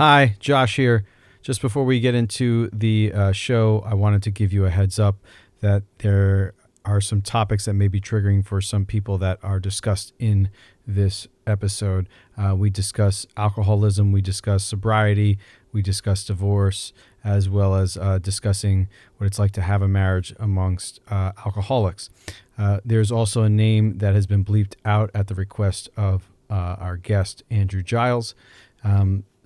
Hi, Josh here. Just before we get into the show, I wanted to give you a heads up that there are some topics that may be triggering for some people that are discussed in this episode. We discuss alcoholism, we discuss sobriety, we discuss divorce, as well as discussing what it's like to have a marriage amongst alcoholics. There's also a name that has been bleeped out at the request of our guest, Andrew Giles.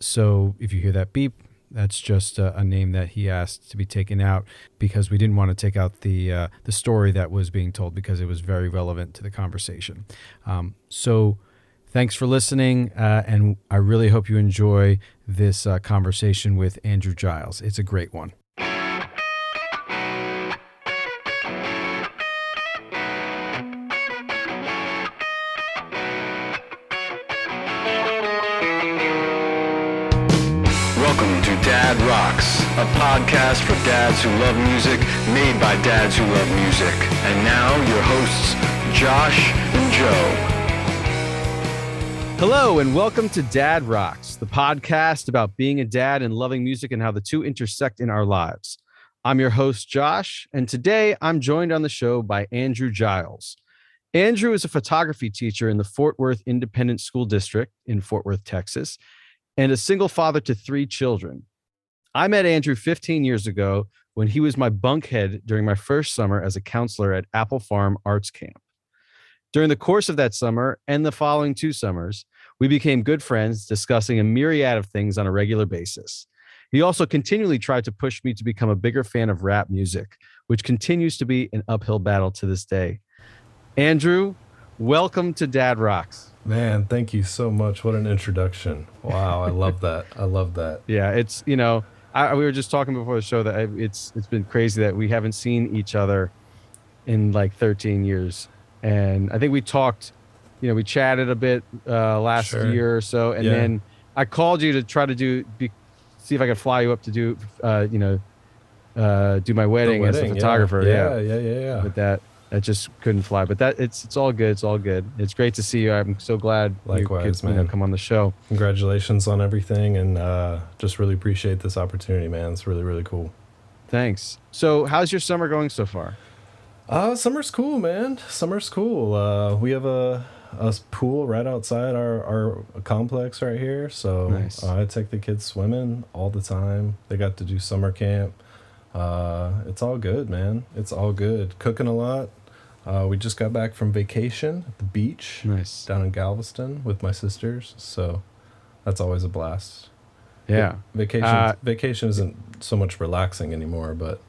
So if you hear that beep, that's just a name that he asked to be taken out because we didn't want to take out the story that was being told because it was very relevant to the conversation. So thanks for listening, and I really hope you enjoy this conversation with Andrew Giles. It's a great one. Welcome to Dad Rocks, a podcast for dads who love music, made by dads who love music. And now your hosts, Josh and Joe. Hello and welcome to Dad Rocks, the podcast about being a dad and loving music and how the two intersect in our lives. I'm your host, Josh, and today I'm joined on the show by Andrew Giles. Andrew is a photography teacher in the Fort Worth Independent School District in Fort Worth, Texas, and a single father to 3 children. I met Andrew 15 years ago when he was my bunkhead during my first summer as a counselor at Apple Farm Arts Camp. During the course of that summer and the following 2 summers, we became good friends, discussing a myriad of things on a regular basis. He also continually tried to push me to become a bigger fan of rap music, which continues to be an uphill battle to this day. Andrew, welcome to Dad Rocks. Man, thank you so much. What an introduction. Wow, I love that. I love that. Yeah, it's, we were just talking before the show that it's been crazy that we haven't seen each other in like 13 years. And I think we talked, we chatted a bit last year or so. And then I called you to try to see if I could fly you up to do my wedding as a photographer. Yeah. But that just couldn't fly. But it's all good. It's all good. It's great to see you. I'm so glad Likewise, you could, man. come on the show. Congratulations on everything, and just really appreciate this opportunity, man. It's really, really cool. Thanks. So how's your summer going so far? Summer's cool, man. Summer's cool. We have a pool right outside our complex right here. So nice. I take the kids swimming all the time. They got to do summer camp. It's all good, man. It's all good. Cooking a lot. We just got back from vacation at the beach. Nice. Down in Galveston with my sisters. So that's always a blast. Yeah. Vacation isn't so much relaxing anymore, but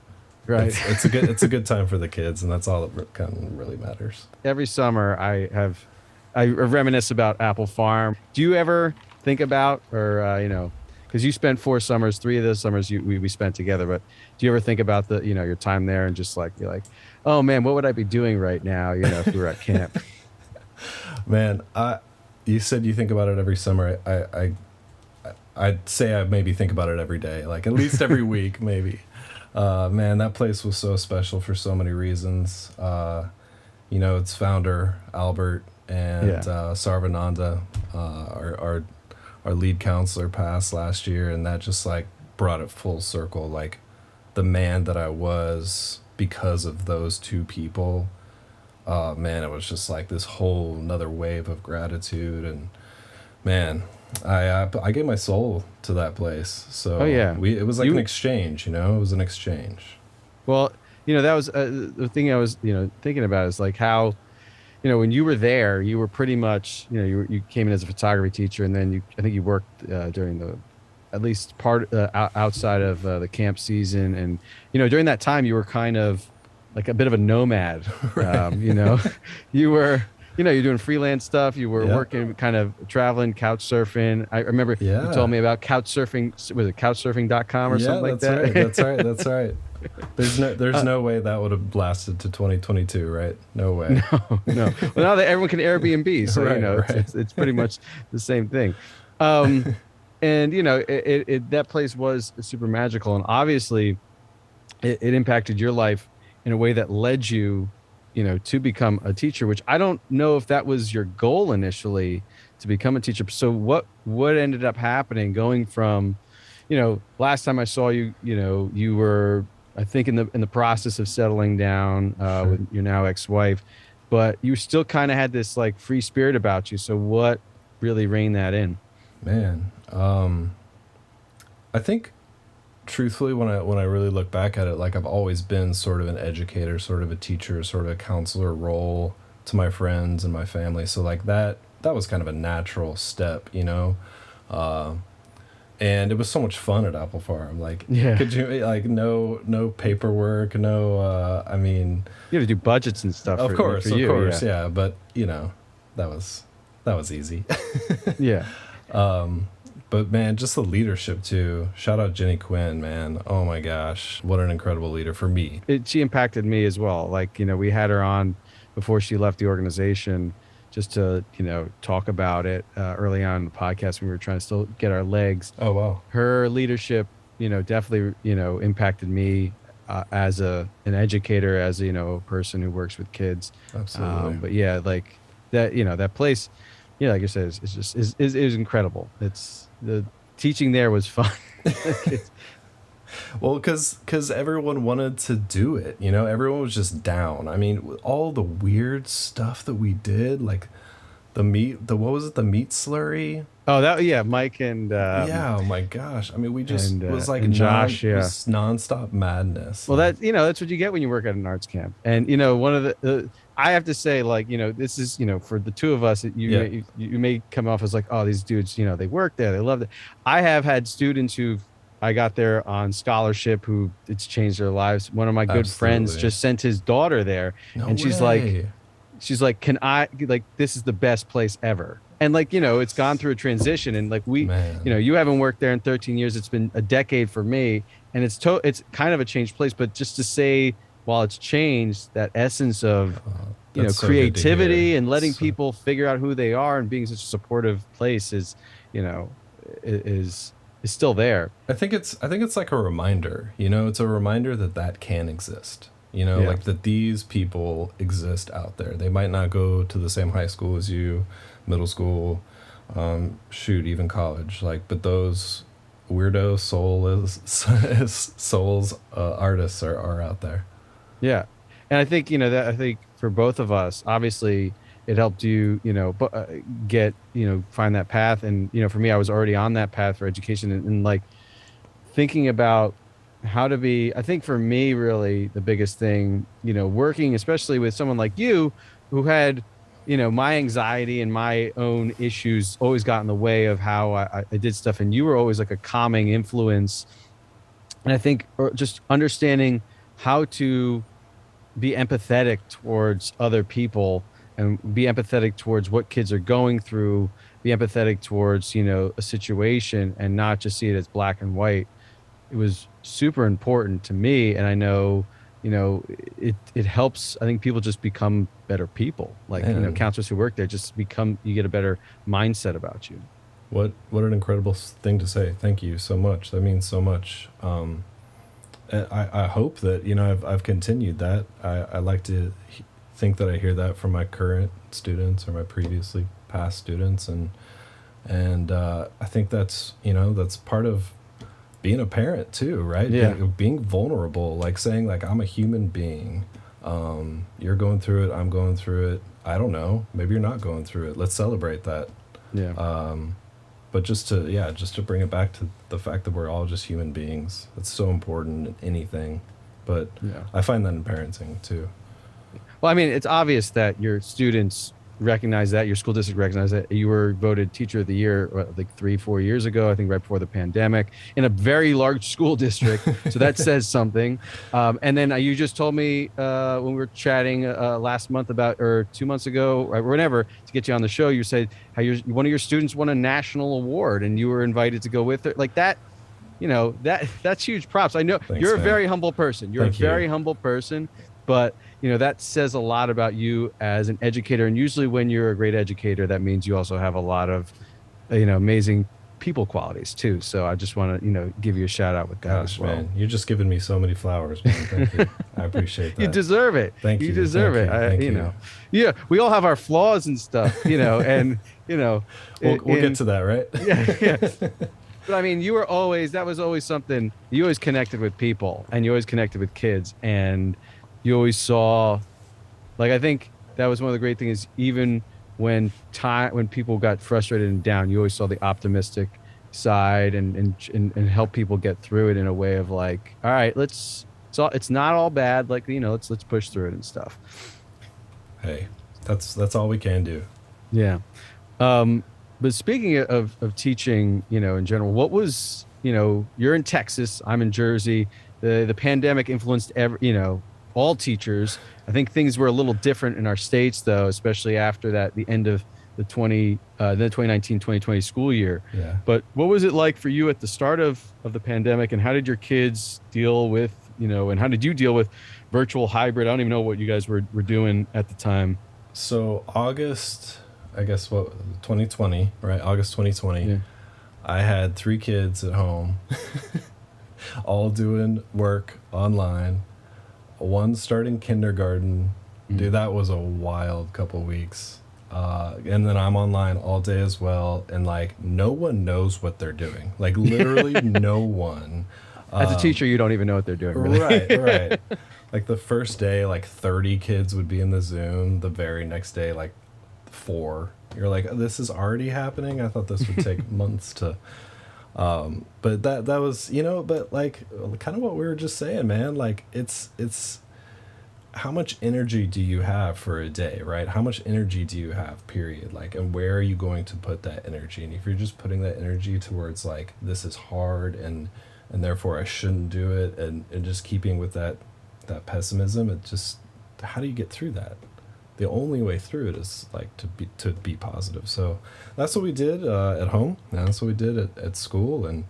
right. it's a good time for the kids, and that's all that kind of really matters. Every summer I reminisce about Apple Farm. Do you ever think about, or because you spent 4 summers, 3 of those summers we spent together, but do you ever think about your time there and just you're like, oh man, what would I be doing right now, if we were at camp? Man, you said you think about it every summer. I'd say I maybe think about it every day, like at least every week, maybe. Man, that place was so special for so many reasons. Its founder, Albert, and Sarvananda, our lead counselor, passed last year, and that just brought it full circle. Like the man that I was because of those 2 people. Man, it was just like this whole another wave of gratitude, and man, I gave my soul to that place. So it was like an exchange. It was an exchange. Well, that was the thing I was thinking about is like how when you were there, you were pretty much you came in as a photography teacher, and then I think you worked during the at least part outside of the camp season, and during that time you were kind of like a bit of a nomad. Right. You were you're doing freelance stuff. You were working, kind of traveling, couch surfing. I remember you told me about couch surfing. Was it couchsurfing.com or something like that? That's right. There's no way that would have lasted to 2022, right? No way. No. Well, now that everyone can Airbnb, so right. It's pretty much the same thing. And that place was super magical, and obviously it impacted your life in a way that led you to become a teacher, which I don't know if that was your goal initially to become a teacher. So what ended up happening going from, last time I saw you, you were, I think, in the process of settling down Sure. with your now ex-wife, but you still kind of had this like free spirit about you. So what really reined that in? Man, I think truthfully, when I really look back at it, like I've always been sort of an educator, sort of a teacher, sort of a counselor role to my friends and my family. So like that was kind of a natural step, and it was so much fun at Apple Farm. Like, Yeah. could you like no paperwork, no I mean, You have to do budgets and stuff. of course, you, yeah, but that was easy. Yeah. But man, just the leadership too. Shout out Jenny Quinn, man. Oh my gosh, what an incredible leader for me. She impacted me as well. Like, we had her on before she left the organization just to, talk about it early on in the podcast when we were trying to still get our legs. Oh wow. Her leadership, definitely, impacted me as an educator, as a person who works with kids. Absolutely. But yeah, like that, that place, like I said, is incredible. It's the teaching there was fun. Well, because everyone wanted to do it, everyone was just down. I mean, all the weird stuff that we did, like the meat slurry. Oh, yeah, Mike and Yeah, oh my gosh. I mean, we just was like and Josh, it was nonstop madness. Well, that's what you get when you work at an arts camp. And one of the I have to say, like, this is, for the two of us, you may come off as like, oh, these dudes, they work there, they love it. I have had students who I got there on scholarship who it's changed their lives. One of my good friends just sent his daughter there, and she's like, can I, like, this is the best place ever. And like, it's gone through a transition, and like you haven't worked there in 13 years. It's been a decade for me, and it's kind of a changed place. But just to say, while it's changed, that essence of, creativity and letting people figure out who they are and being such a supportive place is still there. I think it's like a reminder, it's a reminder that can exist, like that these people exist out there. They might not go to the same high school as you, middle school, even college, like, but those weirdo souls artists are out there. Yeah. And I think, I think for both of us, obviously it helped you, get, find that path. And, for me, I was already on that path for education, and like thinking about how to be, I think for me, really the biggest thing, working, especially with someone like you who had, my anxiety and my own issues always got in the way of how I did stuff. And you were always like a calming influence. And I think just understanding how to be empathetic towards other people and be empathetic towards what kids are going through, be empathetic towards, a situation, and not just see it as black and white. It was super important to me. And I know, it helps. I think people just become better people. Like, counselors who work there you get a better mindset about you. What an incredible thing to say. Thank you so much. That means so much. I hope that, I've continued that. I like to think that I hear that from my current students or my previously past students. And I think that's part of being a parent too, right? Yeah. Being vulnerable, like saying like, I'm a human being. You're going through it. I'm going through it. I don't know. Maybe you're not going through it. Let's celebrate that. Yeah. But just to bring it back to the fact that we're all just human beings. It's so important in anything. But I find that in parenting too. Well, I mean, it's obvious that your students recognize that, your school district recognized that. You were voted Teacher of the Year, like 3-4 years ago, I think right before the pandemic, in a very large school district. So that says something. And then you just told me when we were chatting last month or 2 months ago, or whenever, to get you on the show, you said how one of your students won a national award and you were invited to go with her. Like that, that's huge props. I know. Thanks, you're a man. very humble person. You're Thank a very you. humble person, but that says a lot about you as an educator. And usually when you're a great educator, that means you also have a lot of, amazing people qualities too. So I just want to, give you a shout out with that as well. Man, you're just giving me so many flowers, man. Thank you. I appreciate that. You deserve it. Thank you. You deserve Thank it. you. Thank You you. know, yeah, we all have our flaws and stuff, you know, and, you know, We'll get to that, right? yeah, yeah. But I mean, that was always something, you always connected with people and you always connected with kids and you always saw, like, I think that was one of the great things, even when people got frustrated and down, you always saw the optimistic side and help people get through it in a way of like, all right, it's not all bad. Like, you know, let's push through it and stuff. Hey, that's all we can do. Yeah. But speaking of teaching, you know, in general, what was, you know, you're in Texas, I'm in Jersey. The pandemic influenced all teachers. I think things were a little different in our states though, especially after the end of the 2019-2020 school year. Yeah. But what was it like for you at the start of the pandemic, and how did your kids deal with, you know, and how did you deal with virtual hybrid? I don't even know what you guys were doing at the time. So August, I guess 2020, right? August 2020. Yeah. I had 3 kids at home, all doing work online. One starting kindergarten. Dude, that was a wild couple weeks. And then I'm online all day as well. And like, no one knows what they're doing. Like literally no one. As a teacher, you don't even know what they're doing. Really. Right. Like the first day, like 30 kids would be in the Zoom. The very next day, like 4. You're like, oh, this is already happening? I thought this would take months to... but that was, you know, but like kind of what we were just saying, man, like it's how much energy do you have for a day, right? How much energy do you have, period? Like, and where are you going to put that energy? And if you're just putting that energy towards like, this is hard and therefore I shouldn't do it. And just keeping with that pessimism, it just, how do you get through that? The only way through it is like to be positive. So that's what we did at home. And that's what we did at school. And,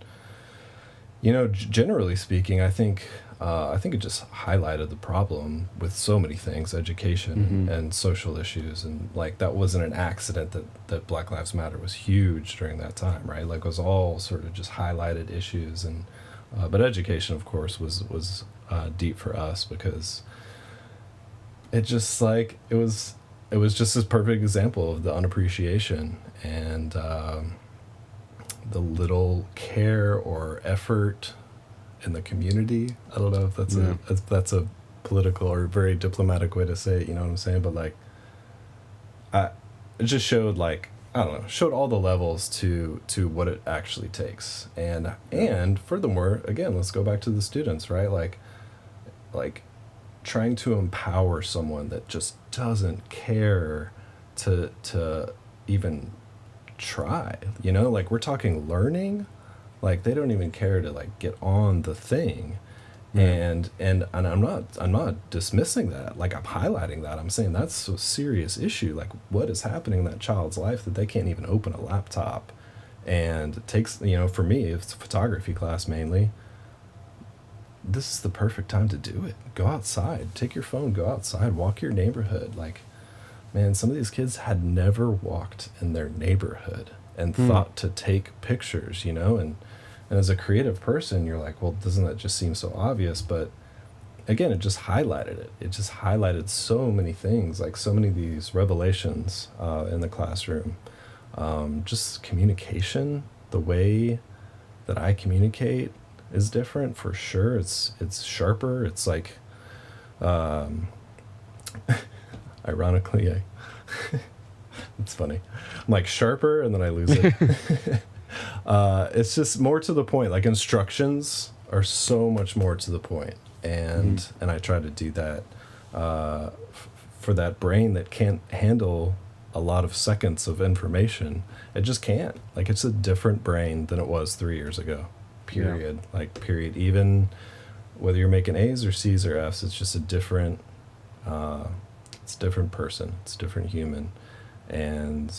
you know, generally speaking, I think it just highlighted the problem with so many things, education and social issues. And like, that wasn't an accident that Black Lives Matter was huge during that time, right? Like it was all sort of just highlighted issues. And, but education of course was deep for us because it just like it was just this perfect example of the unappreciation and the little care or effort in the community. I don't know if that's a political or very diplomatic way to say it, you know what I'm saying? But like it just showed like, I don't know, showed all the levels to what it actually takes. And furthermore, again, let's go back to the students, right? Like trying to empower someone that just doesn't care to even try, you know, like we're talking learning, like they don't even care to like get on the thing. And I'm not dismissing that, like I'm highlighting that. I'm saying that's a serious issue. Like what is happening in that child's life that they can't even open a laptop? And it takes, you know, for me, it's a photography class mainly. This is the perfect time to do it. Go outside, take your phone, go outside, walk your neighborhood. Like, man, some of these kids had never walked in their neighborhood and thought to take pictures, you know, and as a creative person, you're like, well, doesn't that just seem so obvious? But again, it just highlighted it. It just highlighted so many things, like so many of these revelations in the classroom. Just communication, the way that I communicate is different for sure. It's sharper. It's like, ironically, it's funny. I'm like sharper and then I lose it. It's just more to the point. Like instructions are so much more to the point. And I try to do that for that brain that can't handle a lot of seconds of information. It just can't. Like it's a different brain than it was 3 years ago. Period. Yeah. Like period. Even whether you're making A's or C's or F's, it's just a different it's a different person. It's a different human. And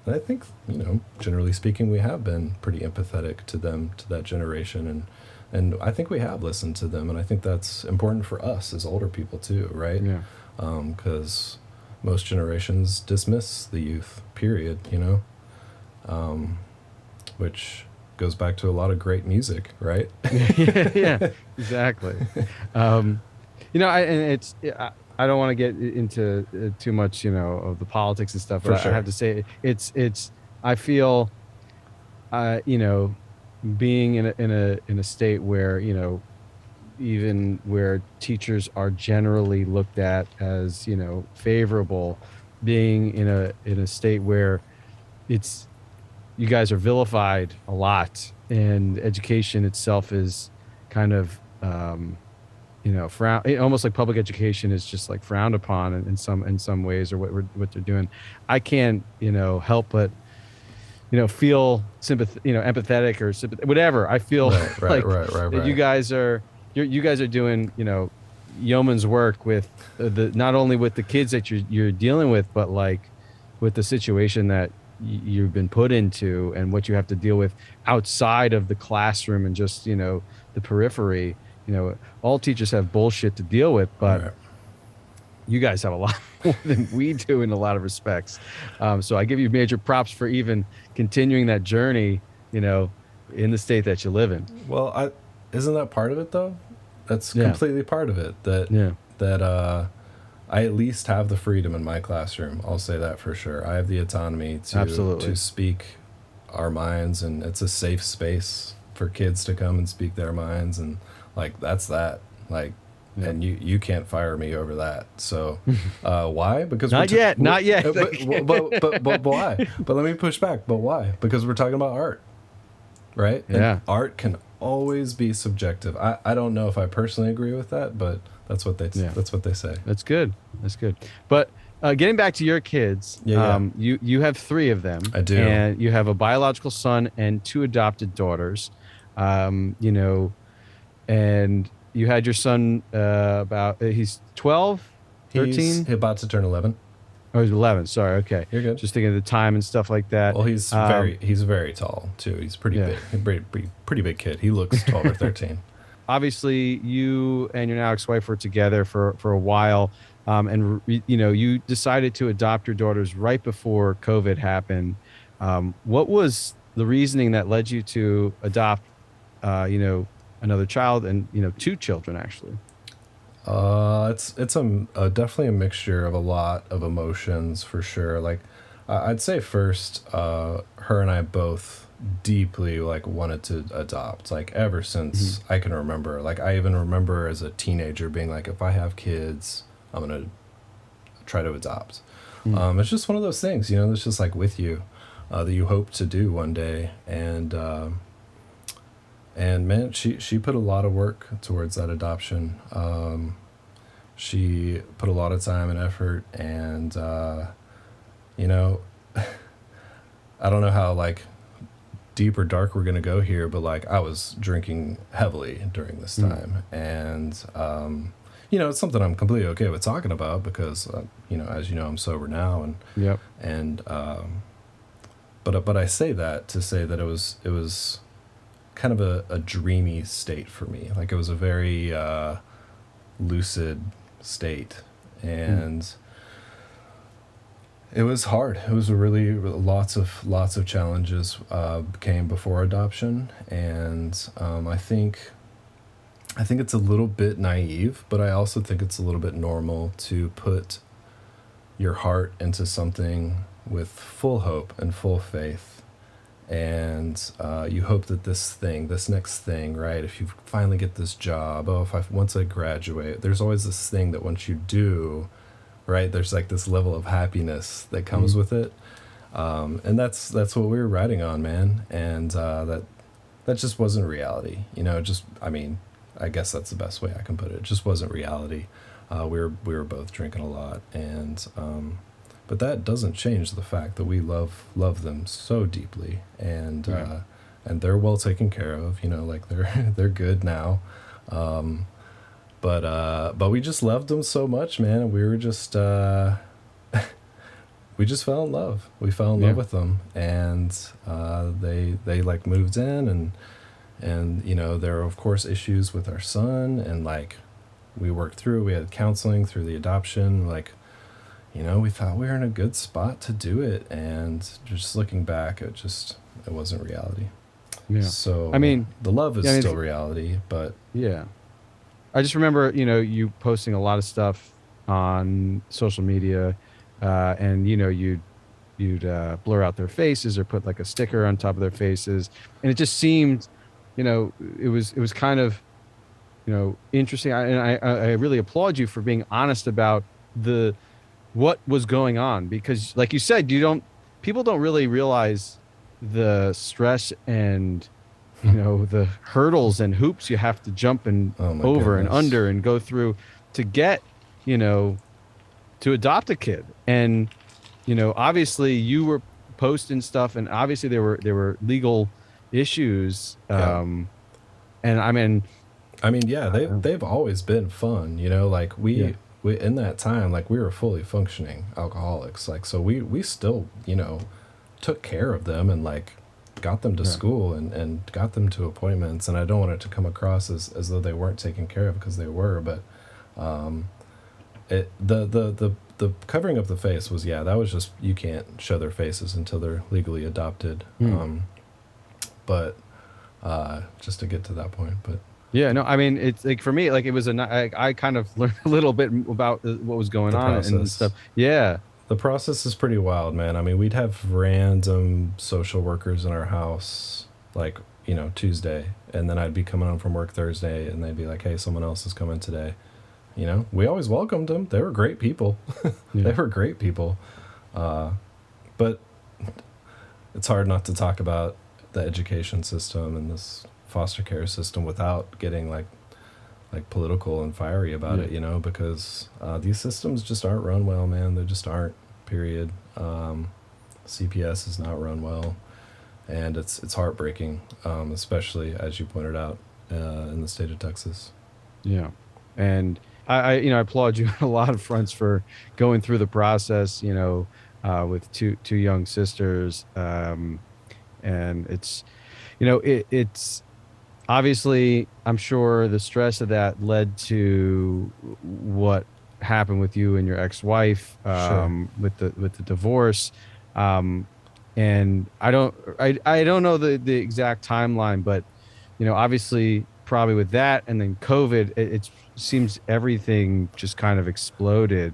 I think, you know, generally speaking, we have been pretty empathetic to them, to that generation, and I think we have listened to them, and I think that's important for us as older people too, right? Yeah. Because most generations dismiss the youth, period, you know, which goes back to a lot of great music, right? Yeah, exactly. And I don't want to get into too much, of the politics and stuff, but For I have sure. to say I feel, you know, being in a state where, even where teachers are generally looked at as, favorable, being in a state where it's you guys are vilified a lot, and education itself is kind of, almost like public education is just like frowned upon in some ways, or what they're doing. I can't, help but, feel sympath empathetic or whatever. I feel Right, right, like right, right, that you right. guys are you guys are doing, yeoman's work with the not only with the kids that you're dealing with, but like with the situation that you've been put into, and what you have to deal with outside of the classroom, and just, the periphery. All teachers have bullshit to deal with, but Right. you guys have a lot more than we do in a lot of respects. So I give you major props for even continuing that journey, in the state that you live in. Well, isn't that part of it though? That's Yeah. completely part of it. Yeah. That I at least have the freedom in my classroom. I'll say that for sure. I have the autonomy to Absolutely. speak our minds, and it's a safe space for kids to come and speak their minds, and like that's that. Like, Yeah. and you can't fire me over that. So, why? Because Not yet. Not yet. but why? But let me push back. But why? Because we're talking about art, right? And Yeah. art can always be subjective. I don't know if I personally agree with that, but Yeah. that's what they say. That's good. That's good. But getting back to your kids, Yeah. you have three of them. I do. And you have a biological son and two adopted daughters. Um, you know, and you had your son, about he's 12, He's 13. about to turn 11. Oh, he's 11. Sorry. Okay. You're good. Just thinking of the time and stuff like that. Well, he's very tall too. He's pretty Yeah. big. He's a pretty big kid. He looks 12 or 13. Obviously, you and your now ex-wife were together for a while, and you decided to adopt your daughters right before COVID happened. What was the reasoning that led you to adopt, another child, and two children actually? It's a definitely a mixture of a lot of emotions for sure. Like, I'd say first, her and I both deeply like wanted to adopt. Like ever since I can remember. Like I even remember as a teenager being like, if I have kids, I'm gonna try to adopt. It's just one of those things, that's just like with you, that you hope to do one day. And man, she put a lot of work towards that adoption. She put a lot of time and effort, and you know, I don't know how like deep or dark we're gonna go here, but like I was drinking heavily during this time, and it's something I'm completely okay with talking about because as you know, I'm sober now, Yep. and but I say that to say that it was kind of a dreamy state for me. Like it was a very lucid state, and it was hard. It was really lots of challenges came before adoption, and I think it's a little bit naive, but I also think it's a little bit normal to put your heart into something with full hope and full faith, and you hope that this next thing, right? If you finally get this job, once I graduate, there's always this thing that once you do, right, there's like this level of happiness that comes with it, and that's what we were riding on, man. And that just wasn't reality, I guess that's the best way I can put it. It just wasn't reality. We were both drinking a lot, and but that doesn't change the fact that we love them so deeply, and Right. And they're well taken care of. Like they're good now. But we just loved them so much, man. And we were just we just fell in love. We fell in love with them, and they like moved in, and there are of course issues with our son, and like we worked through. We had counseling through the adoption. Like we thought we were in a good spot to do it, and just looking back, it wasn't reality. Yeah. So I mean, the love is yeah, I mean, still reality, but Yeah. I just remember, you posting a lot of stuff on social media, and you'd blur out their faces or put like a sticker on top of their faces, and it just seemed, it was kind of, interesting. And I really applaud you for being honest about the what was going on, because like you said, people don't really realize the stress and the hurdles and hoops you have to jump and Oh my over and goodness. under and go through to get, you know to adopt a kid. And obviously you were posting stuff, and obviously there were legal issues. Yeah. And I mean, I mean, yeah, they've always been fun, like yeah, we in that time, like we were fully functioning alcoholics. Like so we still, took care of them and like got them to right, school and got them to appointments, and I don't want it to come across as though they weren't taken care of, because they were, but it the covering of the face was, yeah, that was just, you can't show their faces until they're legally adopted. hmm. But just to get to that point, but Yeah, no, I mean, it's like for me, like it was I kind of learned a little bit about what was going the on and process. stuff. Yeah, The process is pretty wild, man. I mean, we'd have random social workers in our house, like, Tuesday, and then I'd be coming home from work Thursday, and they'd be like, hey, someone else is coming today. We always welcomed them. They were great people. They yeah, were great people. But it's hard not to talk about the education system and this foster care system without getting like political and fiery about yeah, it, because these systems just aren't run well, man. They just aren't. Period. CPS is not run well, and it's heartbreaking, especially as you pointed out in the state of Texas. yeah. And I applaud you on a lot of fronts for going through the process. With two young sisters, and it's obviously, I'm sure the stress of that led to what happened with you and your ex-wife, Sure. with the divorce. Um, and I don't know the exact timeline, but obviously probably with that and then COVID, it seems everything just kind of exploded,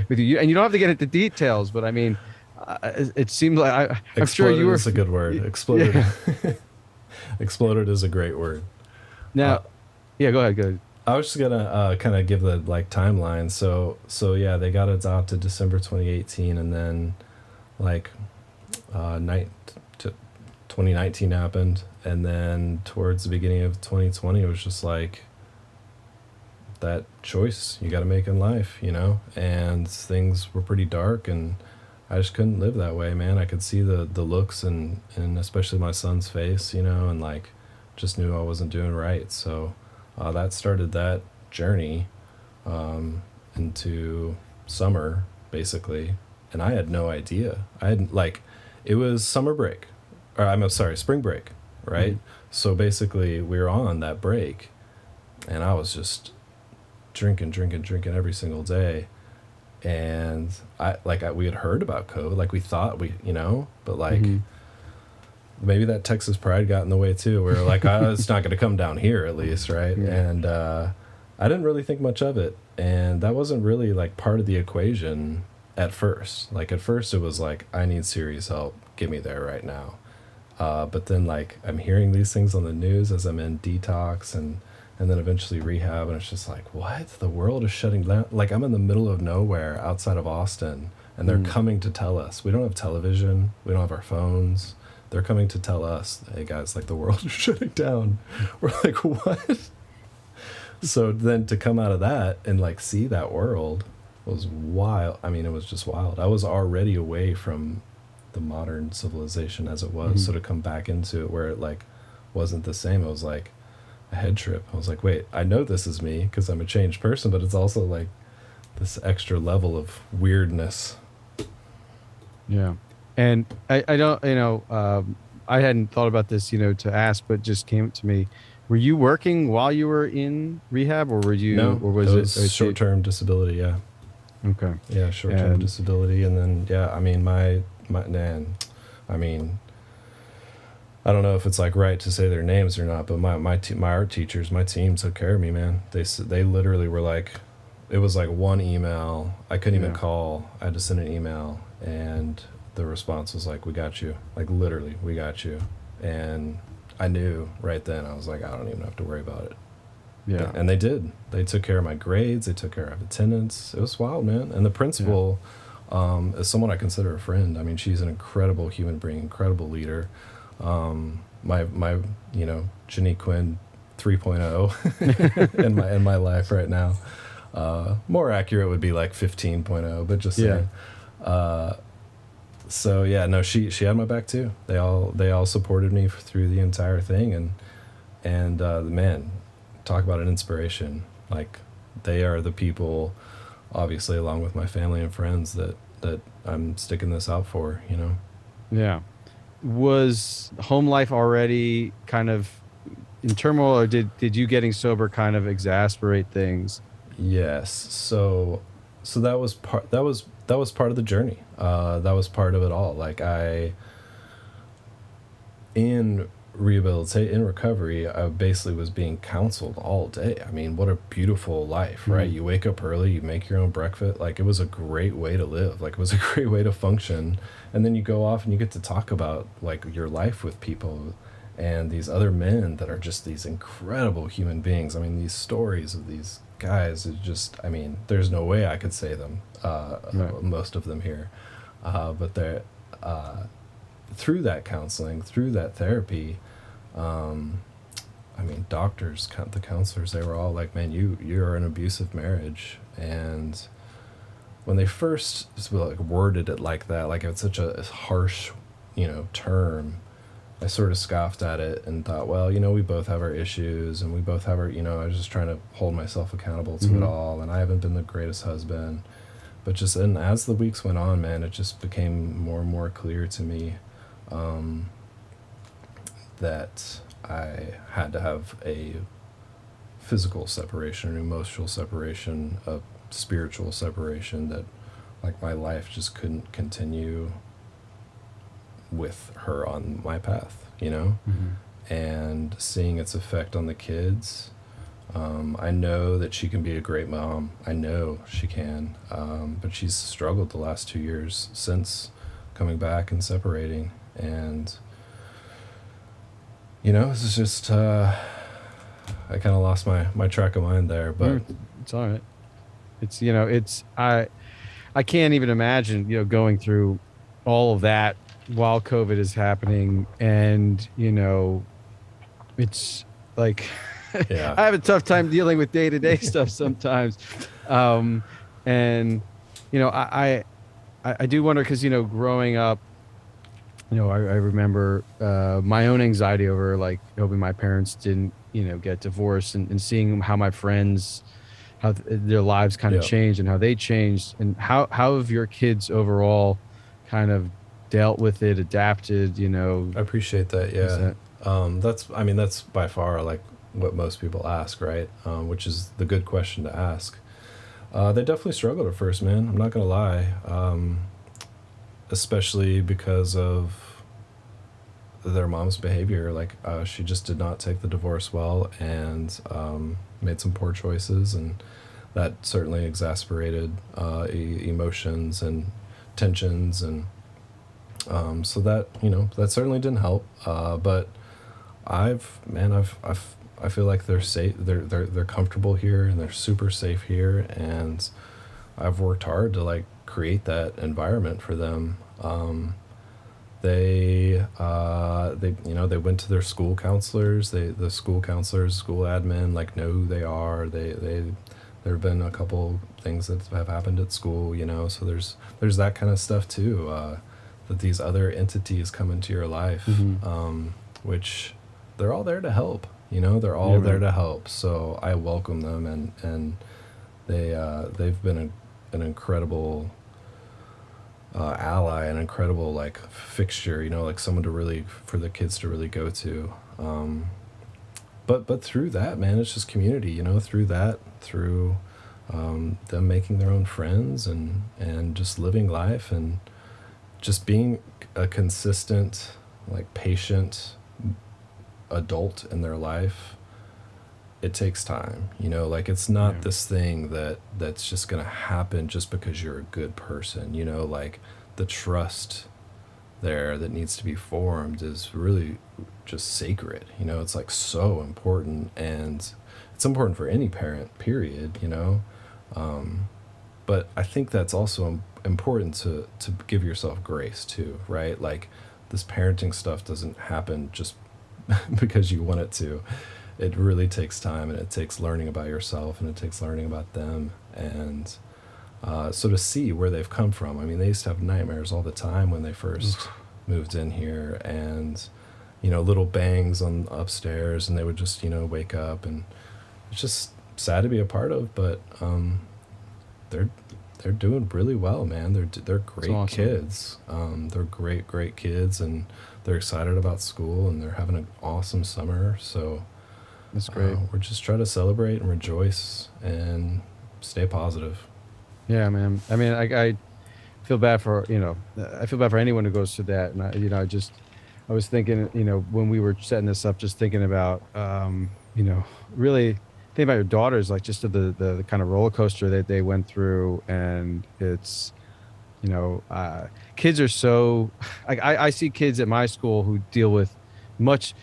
with you. And you don't have to get into details, but I mean, it seemed like I'm sure you Exploded were. is a good word. Exploded. Yeah. Exploded is a great word. Now, yeah, go ahead. Go ahead. I was just gonna kind of give the like timeline. So yeah, they got adopted December 2018, and then like night to 2019 happened, and then towards the beginning of 2020, it was just like that choice you got to make in life, and things were pretty dark, and I just couldn't live that way, man. I could see the looks and especially my son's face, and like just knew I wasn't doing right. So that started that journey into summer, basically. And I had no idea. I had like, it was summer break, or I'm sorry, spring break, right? Mhm. So basically, we were on that break, and I was just drinking every single day. And we had heard about COVID, like we thought but like Mhm. maybe that Texas pride got in the way too. We were like, oh, it's not going to come down here at least, right? Yeah. And I didn't really think much of it, and that wasn't really like part of the equation at first. Like at first, it was like, I need serious help. Get me there right now. But then like I'm hearing these things on the news as I'm in detox and then eventually rehab, and it's just like, what? The world is shutting down. Like I'm in the middle of nowhere outside of Austin, and they're Mm. coming to tell us. We don't have television. We don't have our phones. They're coming to tell us, hey guys, like the world is shutting down. We're like, what? So then to come out of that and like see that world was wild. I mean, it was just wild. I was already away from the modern civilization as it was. Mhm. So to come back into it where it like wasn't the same, it was like a head trip. I was like, wait, I know this is me because I'm a changed person, but it's also like this extra level of weirdness. Yeah. And I don't, I hadn't thought about this, to ask, but just came to me. Were you working while you were in rehab, or No, or it was it, was short-term disability. Yeah. okay. Yeah. Short-term And disability. And then, yeah, I mean, my man, I mean, I don't know if it's like right to say their names or not, but my art teachers, my team took care of me, man. They literally were like, it was like one email. I couldn't even call. I had to send an email, and the response was like, "We got you." Like literally, "We got you." And I knew right then. I was like, I don't even have to worry about it. Yeah. And they did. They took care of my grades. They took care of attendance. It was wild, man. And the principal is someone I consider a friend. I mean, she's an incredible human being, incredible leader. My Jenny Quinn 3.0 in my life right now. More accurate would be like 15.0, but just saying. So yeah, no, she had my back too. They all supported me through the entire thing, and man, talk about an inspiration. Like, they are the people, obviously, along with my family and friends, that I'm sticking this out for, you know? Yeah. Was home life already kind of in turmoil, or did you getting sober kind of exasperate things? Yes. So that was part of the journey. That was part of it all. Like, in recovery, I basically was being counseled all day. I mean, what a beautiful life, right? You wake up early, you make your own breakfast. Like, it was a great way to live. Like, it was a great way to function. And then you go off and you get to talk about like your life with people and these other men that are just these incredible human beings. I mean, these stories of these guys is just, I mean, there's no way I could say them, most of them here. But they're, through that counseling, through that therapy, I mean, doctors, the counselors, they were all like, man, you're in an abusive marriage. And when they first like worded it like that, like it's such a harsh, term, I sort of scoffed at it and thought, well, we both have our issues and we both have our, I was just trying to hold myself accountable to it all. And I haven't been the greatest husband. But and as the weeks went on, man, it just became more and more clear to me that I had to have a physical separation, an emotional separation, a spiritual separation, that like my life just couldn't continue with her on my path, and seeing its effect on the kids. I know that she can be a great mom. I know she can, but she's struggled the last 2 years since coming back and separating. And, this is just, I kind of lost my track of mind there, but it's all right. It's, I can't even imagine, going through all of that while COVID is happening. And, it's like, yeah. I have a tough time dealing with day-to-day stuff sometimes. And, I do wonder, because, growing up, I remember my own anxiety over like hoping my parents didn't, get divorced, and seeing how my friends, how their lives kind of changed and how they changed, and how have your kids overall kind of dealt with it, adapted, I appreciate that. Yeah. That's by far like what most people ask, right? Which is the good question to ask. They definitely struggled at first, man. I'm not gonna lie. Especially because of their mom's behavior. Like, she just did not take the divorce well, and made some poor choices, and that certainly exasperated emotions and tensions, and so that that certainly didn't help. But I feel like they're safe. They're comfortable here, and they're super safe here, and I've worked hard to like create that environment for them. They went to their school counselors. The school counselors, school admin, like, know who they are. There have been a couple things that have happened at school, so there's that kind of stuff too, that these other entities come into your life, which they're all there to help. They're all there to help. So I welcome them, and they've been an incredible ally, an incredible like fixture, like someone for the kids to really go to. But through that, man, it's just community, through them making their own friends, and just living life, and just being a consistent, like, patient adult in their life, it takes time, like it's not this thing that's just going to happen just because you're a good person, like the trust there that needs to be formed is really just sacred, it's like so important, and it's important for any parent, period, but I think that's also important to give yourself grace too, right? Like this parenting stuff doesn't happen just because you want it to. It really takes time, and it takes learning about yourself, and it takes learning about them, and so to see where they've come from. I mean, they used to have nightmares all the time when they first moved in here, and little bangs on upstairs, and they would just wake up, and it's just sad to be a part of, but they're doing really well, man. They're great awesome. kids. They're great kids, and they're excited about school, and they're having an awesome summer. So that's great. We're just trying to celebrate and rejoice and stay positive. Yeah, man. I mean, I feel bad for I feel bad for anyone who goes through that, and I was thinking, when we were setting this up, just thinking about really think about your daughters, like just the kind of roller coaster that they went through, and it's kids are so like I see kids at my school who deal with much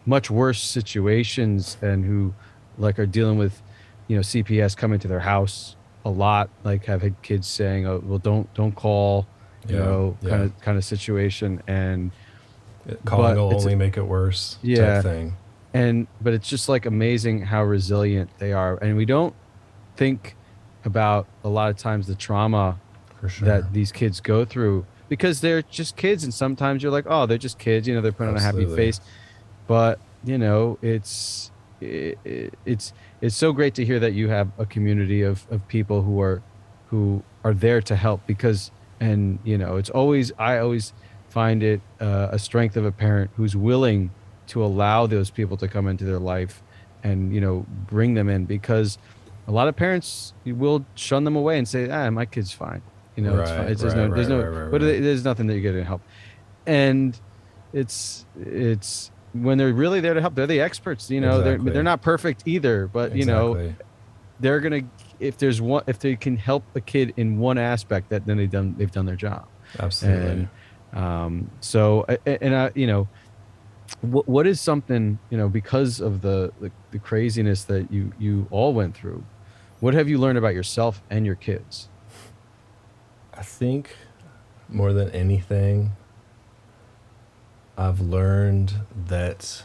much worse situations, and who like are dealing with CPS coming to their house a lot, like have had kids saying, oh well, don't call, kind of situation, and calling will only make it worse, type thing. But it's just like amazing how resilient they are, and we don't think about a lot of times the trauma for sure that these kids go through, because they're just kids, and sometimes you're like, oh, they're just kids, they're putting on a happy face, but it's so great to hear that you have a community of people who are there to help, because it's always, I always find it a strength of a parent who's willing to allow those people to come into their life and bring them in, because a lot of parents will shun them away and say, my kid's fine, it's fine. There's nothing that you're going to help, and it's when they're really there to help, they're the experts, Exactly. they're not perfect either, but exactly. They're gonna, if they can help a kid in one aspect, that then they've done their job. Absolutely. And what is something, because of the craziness that you all went through, what have you learned about yourself and your kids? I think more than anything, I've learned that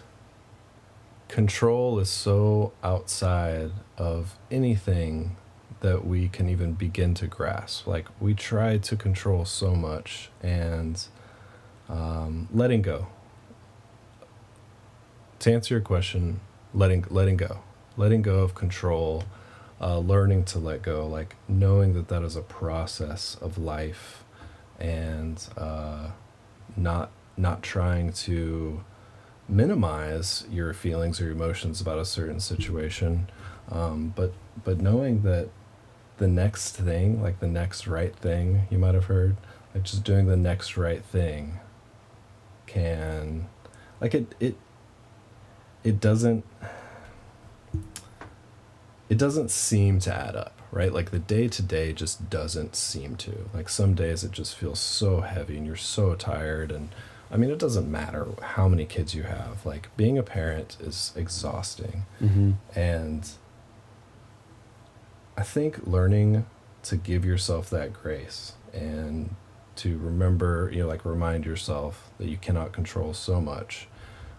control is so outside of anything that we can even begin to grasp. Like, we try to control so much, and letting go. To answer your question, letting go of control, learning to let go, like knowing that is a process of life, and not trying to minimize your feelings or emotions about a certain situation, but knowing that the next thing, like the next right thing, you might have heard, like just doing the next right thing can, like it doesn't seem to add up, right? Like the day to day just doesn't seem to. Like some days it just feels so heavy and you're so tired, and I mean, it doesn't matter how many kids you have. Like, being a parent is exhausting. Mm-hmm. And I think learning to give yourself that grace, and to remember, like remind yourself that you cannot control so much.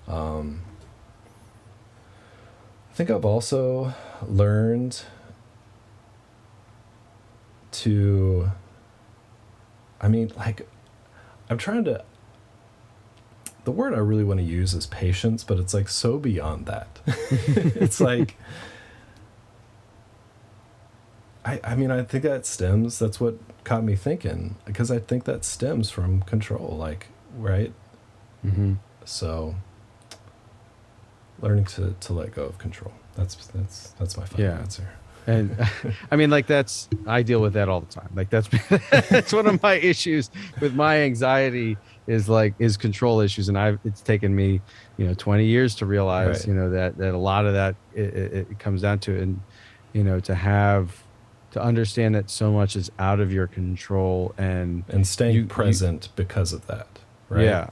I think I've also learned to, I'm trying to, the word I really want to use is patience, but it's like so beyond that. It's like, I think that's what caught me thinking, because I think that stems from control, like, right? Mm-hmm. So learning to let go of control. That's my final answer. And I mean, like I deal with that all the time. Like that's one of my issues with my anxiety is control issues. And it's taken me, 20 years to realize, Right. that a lot of that it comes down to, and, to understand that so much is out of your control, and And staying present because of that. Right. yeah.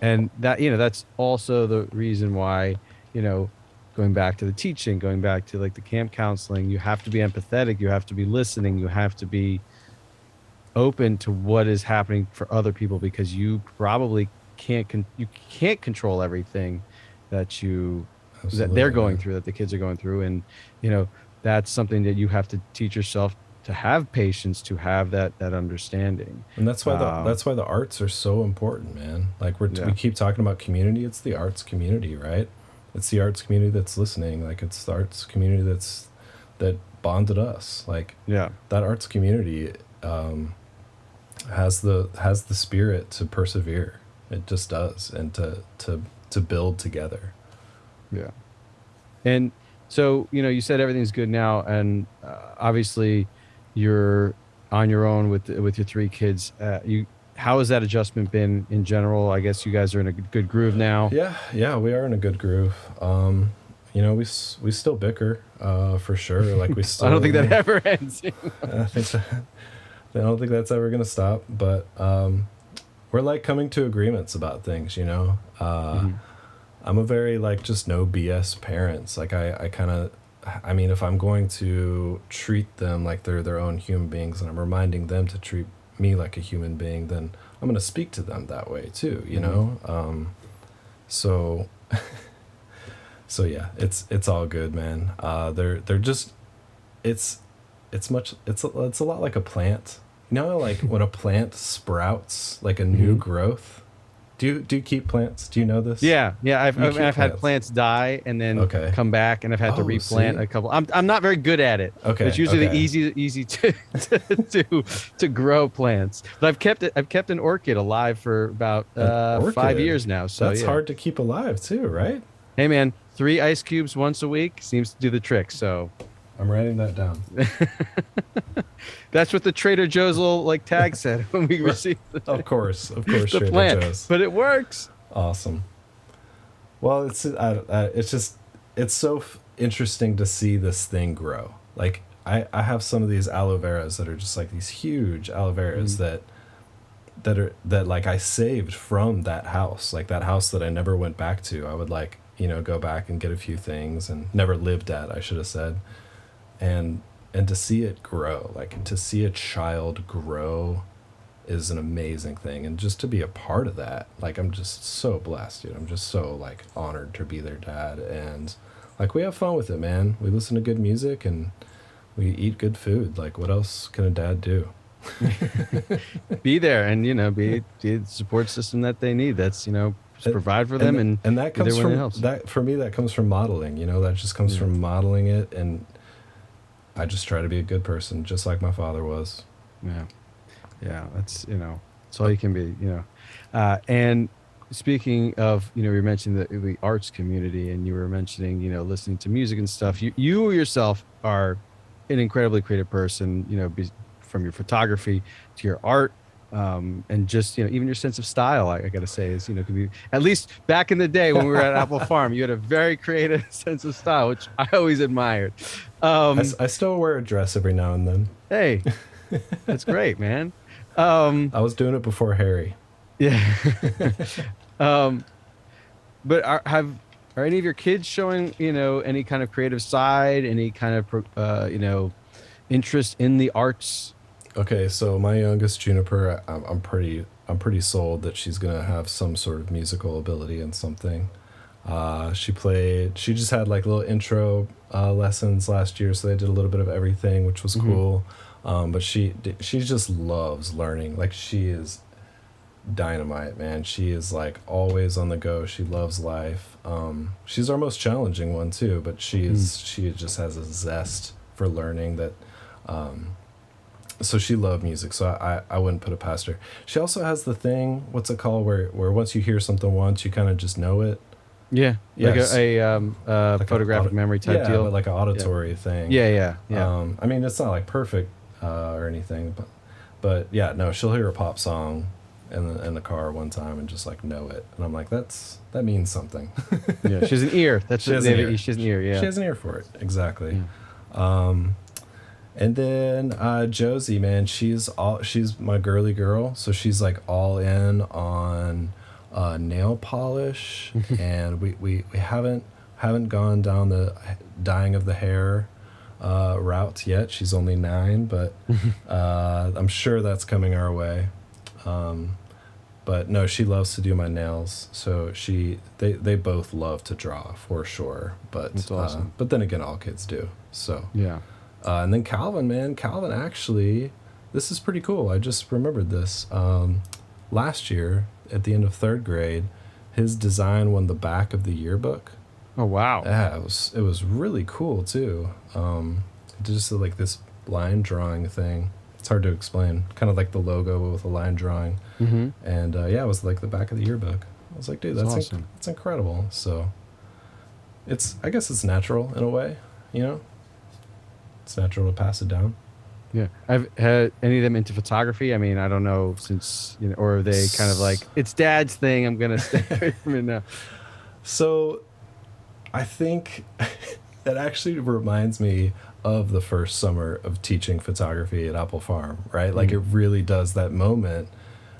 And that, that's also the reason why, going back to the teaching, going back to like the camp counseling, you have to be empathetic, you have to be listening, you have to be open to what is happening for other people, because you probably you can't control everything that they're going through, that the kids are going through. And, that's something that you have to teach yourself, to have patience, to have that understanding. And that's why the arts are so important, man. Like we keep talking about community. It's the arts community, right? It's the arts community that's listening. Like it's the arts community that bonded us. Like that arts community has the spirit to persevere. It just does, and to build together. Yeah. And so, you said everything's good now, and obviously you're on your own with your 3 kids. How has that adjustment been in general? I guess you guys are in a good groove now. Yeah, we are in a good groove. We still bicker, for sure. Like we still. I don't think that ever ends. I don't think that's ever gonna stop. But we're like coming to agreements about things. I'm a very just no BS parents. Like I mean, if I'm going to treat them like they're their own human beings, and I'm reminding them to treat me like a human being, then I'm going to speak to them that way too, so yeah, it's all good, man. They're just, it's a lot like a plant, like when a plant sprouts like a new growth. Do you keep plants? Do you know this? Yeah. I've had plants die and then come back, and I've had to replant a couple. I'm not very good at it. Okay. It's usually the easy to grow plants. But I've kept an orchid alive for about 5 years now. So that's hard to keep alive too, right? Hey man, 3 ice cubes once a week seems to do the trick. So I'm writing that down. That's what the Trader Joe's little tag said when we received of course the Trader plant. Joe's. But it works. Awesome. Well, it's so interesting to see this thing grow. Like I have some of these aloe veras that are just like these huge aloe veras that like I saved from that house that I never went back to. I would go back and get a few things, and never lived at, I should have said. And to see it grow, to see a child grow is an amazing thing. And just to be a part of that, I'm just so blessed, dude. I'm just so honored to be their dad. And we have fun with it, man. We listen to good music and we eat good food. What else can a dad do? Be there and, be the support system that they need. That's, just provide for them. And that comes from that. For me, that comes from modeling, that just comes from modeling it. And I just try to be a good person, just like my father was. Yeah, that's all you can be. And speaking of, you were mentioning the arts community, and you were mentioning, listening to music and stuff. You yourself are an incredibly creative person. From your photography to your art, and just even your sense of style. I got to say is can be, at least back in the day when we were at Apple Farm, you had a very creative sense of style, which I always admired. I still wear a dress every now and then. Hey, that's great, man. I was doing it before Harry. Yeah. But are any of your kids showing any kind of creative side, any kind of interest in the arts? Okay, so my youngest, Juniper, I'm pretty sold that she's gonna have some sort of musical ability in something. She just had little intro lessons last year, so they did a little bit of everything, which was cool. But she just loves learning. She is dynamite, man. She is always on the go. She loves life. She's our most challenging one too, but she just has a zest for learning that. So she loved music, so I wouldn't put it past her. She also has the thing, what's it called, where once you hear something once, you kind of just know it. Yeah, like Yes, like photographic memory type deal. but like an auditory thing. Yeah. I mean, it's not like perfect or anything, but yeah, no, she'll hear a pop song in the car one time and just like know it, and I'm like, that means something. Yeah, she's an ear. That's She has an ear. She has an ear. Yeah, She has an ear for it, exactly. Yeah. And then Josie, man, she's my girly girl, so she's like all in on nail polish, and we haven't gone down the dyeing of the hair route yet. She's only 9, but I'm sure that's coming our way. But no, she loves to do my nails, so they both love to draw for sure. But that's awesome. But then again, all kids do. So yeah. And then Calvin actually, this is pretty cool. I just remembered this. Last year, at the end of 3rd grade, his design won the back of the yearbook. Oh wow! Yeah, it was really cool too. Just like this line drawing thing. It's hard to explain. Kind of like the logo with a line drawing. Mm-hmm. And it was like the back of the yearbook. I was like, dude, that's awesome. That's incredible. So I guess it's natural in a way, you know. It's natural to pass it down. Yeah. I've had any of them into photography. I mean, I don't know, since, you know, or are they kind of like, it's dad's thing, I'm going to stay away from it now. So I think that actually reminds me of the first summer of teaching photography at Apple Farm, right? Like it really does, that moment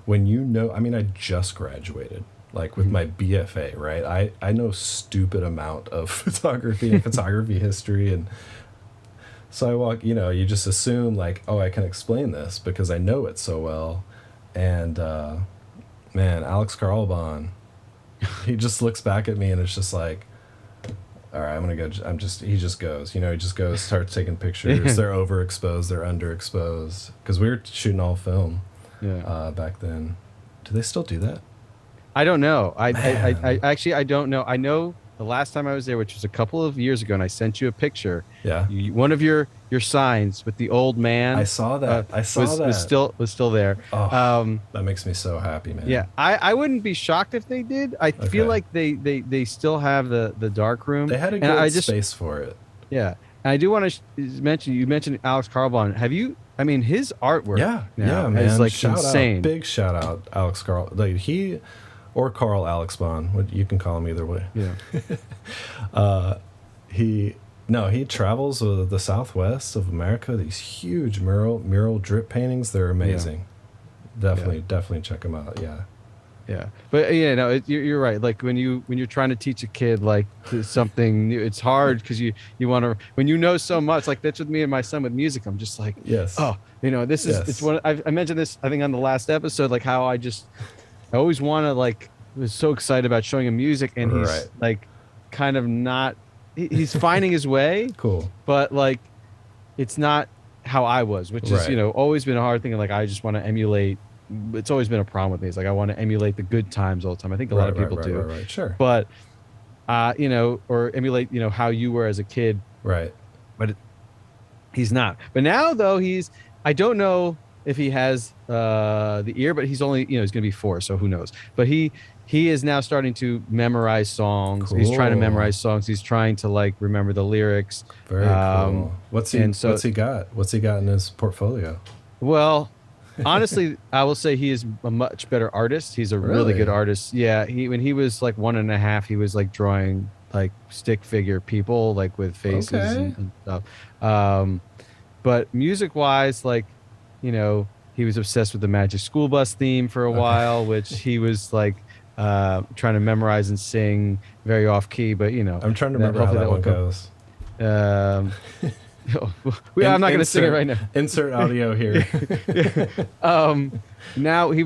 when I mean, I just graduated, like with my BFA, right? I know stupid amount of photography and photography history, and so I walk, you just assume like, oh, I can explain this because I know it so well. And man, Alex Carlbon, he just looks back at me and it's just like, all right, I'm going to go. He just goes, he just goes, starts taking pictures. They're overexposed, they're underexposed. Because we were shooting all film back then. Do they still do that? I don't know. I actually, I don't know. I know the last time I was there, which was a couple of years ago, and I sent you a picture. Yeah. One of your signs with the old man. I saw that. Was still there. Oh, that makes me so happy, man. Yeah, I wouldn't be shocked if they did. I feel like they still have the dark room. They had a good space for it. Yeah, and I do want to mention, you mentioned Alex Carbon. Have you? I mean, his artwork. Yeah, man. is like shout insane. Out, big shout out, Alex Carl. Like he. Or Carl Alex Bond, you can call him either way. Yeah. He travels the Southwest of America. These huge mural drip paintings. They're amazing. Yeah. Definitely check them out. Yeah. Yeah, but you're right. Like when you're trying to teach a kid like something new, it's hard because you want to, when you know so much. Like that's with me and my son with music. I'm just like, yes. Oh, this is it's one. I mentioned this I think on the last episode. Like how I always want to was so excited about showing him music, and he's like kind of not. He's finding his way. Cool. But like, it's not how I was, which is always been a hard thing. And like I just want to emulate. It's always been a problem with me. It's like I want to emulate the good times all the time. I think a lot of people do. Right. Sure. But or emulate how you were as a kid. Right. But he's not. But now though I don't know if he has the ear, but he's only he's going to be 4, so who knows? But he is now starting to memorize songs. Cool. He's trying to memorize songs. He's trying to remember the lyrics. Very cool. What's he got? What's he got in his portfolio? Well, honestly, I will say he is a much better artist. He's a really good artist. Yeah, when he was 1.5, he was drawing stick figure people with faces and stuff. But music wise, he was obsessed with the Magic School Bus theme for a while, which he was trying to memorize and sing very off key. But I'm trying to remember how that one goes. I'm not going to sing it right now. Insert audio here. Now he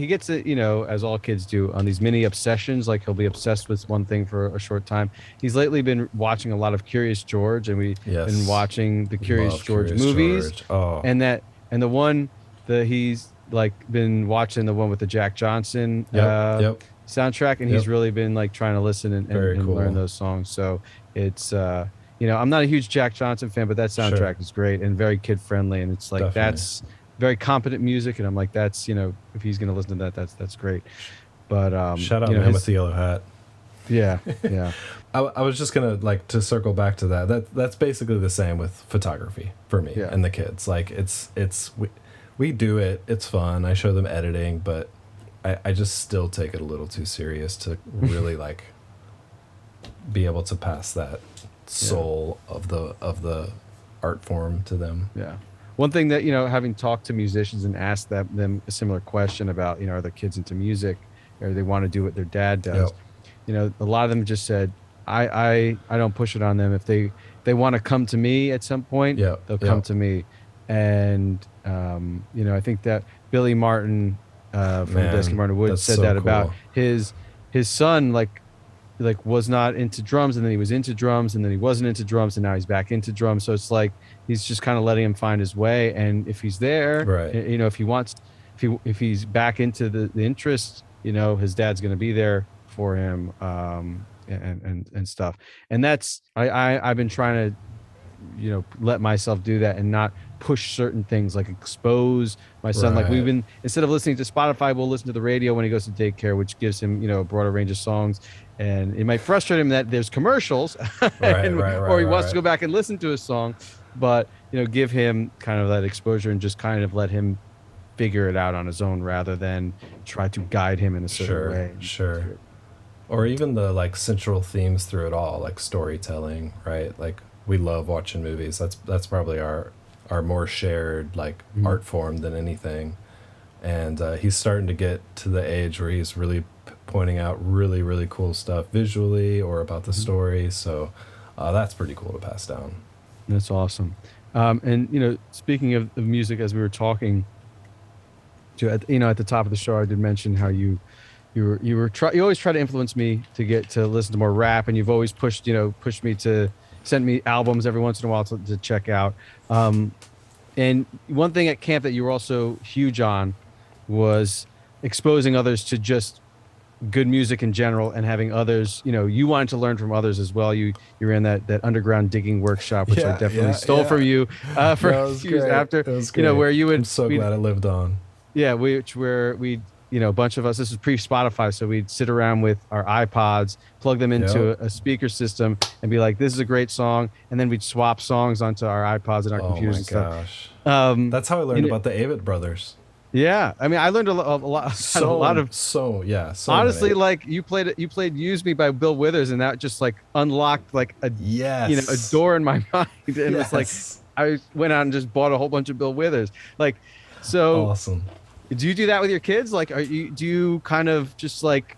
gets it, as all kids do, on these mini obsessions. He'll be obsessed with one thing for a short time. He's lately been watching a lot of Curious George, and we've been watching the Curious George movies. Oh. And the one that he's been watching, the one with the Jack Johnson soundtrack, and he's really been trying to listen and cool. learn those songs. So it's I'm not a huge Jack Johnson fan, but that soundtrack is great and very kid friendly, and it's Definitely. that's very competent music, and I'm that's if he's going to listen to that, that's great. But shout out man with the yellow hat. Yeah, yeah. I was just gonna like to circle back to that's basically the same with photography for me and the kids. Like we do it, it's fun, I show them editing, but I just still take it a little too serious to really like be able to pass that soul of the art form to them. Yeah. One thing that, having talked to musicians and asked them a similar question about, are their kids into music, or they want to do what their dad does, a lot of them just said, I don't push it on them. If they want to come to me at some point, they'll come to me. And, I think that Billy Martin from Desk Martin Wood said that cool. about his son, like was not into drums, and then he was into drums, and then he wasn't into drums, and now he's back into drums. So it's like he's just kind of letting him find his way. And if he's there, right. If he wants, if he's back into the interest, his dad's going to be there for him, and stuff. And that's I've been trying to let myself do that and not push certain things, like expose my son. Like we've been, instead of listening to Spotify, we'll listen to the radio when he goes to daycare, which gives him a broader range of songs. And it might frustrate him that there's commercials, or he wants to go back and listen to a song, but give him kind of that exposure and just kind of let him figure it out on his own, rather than try to guide him in a certain way. Sure. Or even the like central themes through it all, like storytelling, right? Like we love watching movies. That's probably our more shared like art form than anything. And he's starting to get to the age where he's really pointing out really, really cool stuff visually or about the story. So that's pretty cool to pass down. That's awesome. And speaking of music, as we were talking, at the top of the show, I did mention how you always try to influence me to get to listen to more rap, and you've always pushed me to send me albums every once in a while to check out. And one thing at camp that you were also huge on was exposing others to just good music in general, and having others, you wanted to learn from others as well. You ran that underground digging workshop, which I definitely stole from you for years after. It was great. Where you would. I'm so glad it lived on. Yeah, we a bunch of us, this was pre-Spotify, so we'd sit around with our iPods, plug them into a speaker system, and be like, this is a great song, and then we'd swap songs onto our iPods and our computers and stuff. Oh my gosh. That's how I learned about the Avett Brothers. Yeah, I mean, I learned a lot. Honestly, many. like you played "Use Me" by Bill Withers, and that just like unlocked like a door in my mind, and it was like I went out and just bought a whole bunch of Bill Withers. Like, so awesome. Do you do that with your kids? Like, do you kind of just like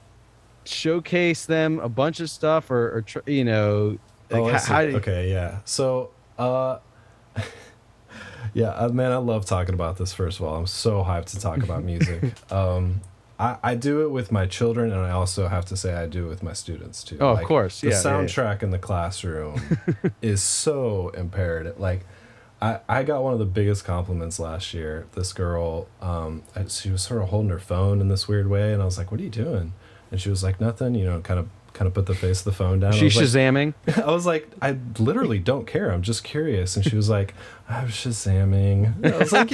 showcase them a bunch of stuff, or okay, yeah. So, yeah, man, I love talking about this. First of all, I'm so hyped to talk about music. I do it with my children, and I also have to say I do it with my students too. Oh, of course. The soundtrack in the classroom is so imperative. Like, I got one of the biggest compliments last year. This girl, she was sort of holding her phone in this weird way, and I was like, "What are you doing?" And she was like, "Nothing." Kind of put the face of the phone down. She's Shazamming? I was like, "I literally don't care. I'm just curious." And she was like, "I'm Shazamming." And I was like,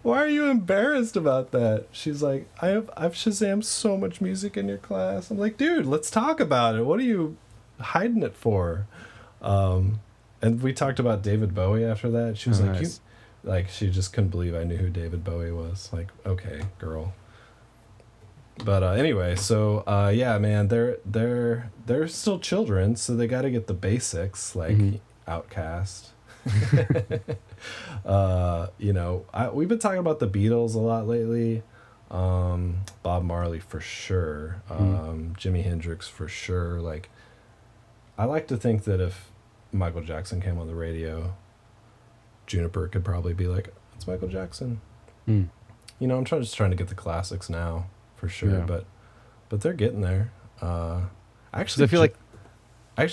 "Why are you embarrassed about that?" She's like, I've Shazammed so much music in your class." I'm like, "Dude, let's talk about it. What are you hiding it for?" And we talked about David Bowie after that. She was like, she just couldn't believe I knew who David Bowie was. Like, okay, girl. But anyway, so yeah, man, they're still children, so they got to get the basics, like Outkast. We've been talking about the Beatles a lot lately. Bob Marley for sure. Jimi Hendrix for sure. Like, I like to think that if Michael Jackson came on the radio, Juniper could probably be like, "It's Michael Jackson." I'm just trying to get the classics now for sure, but they're getting there. Actually, I feel like I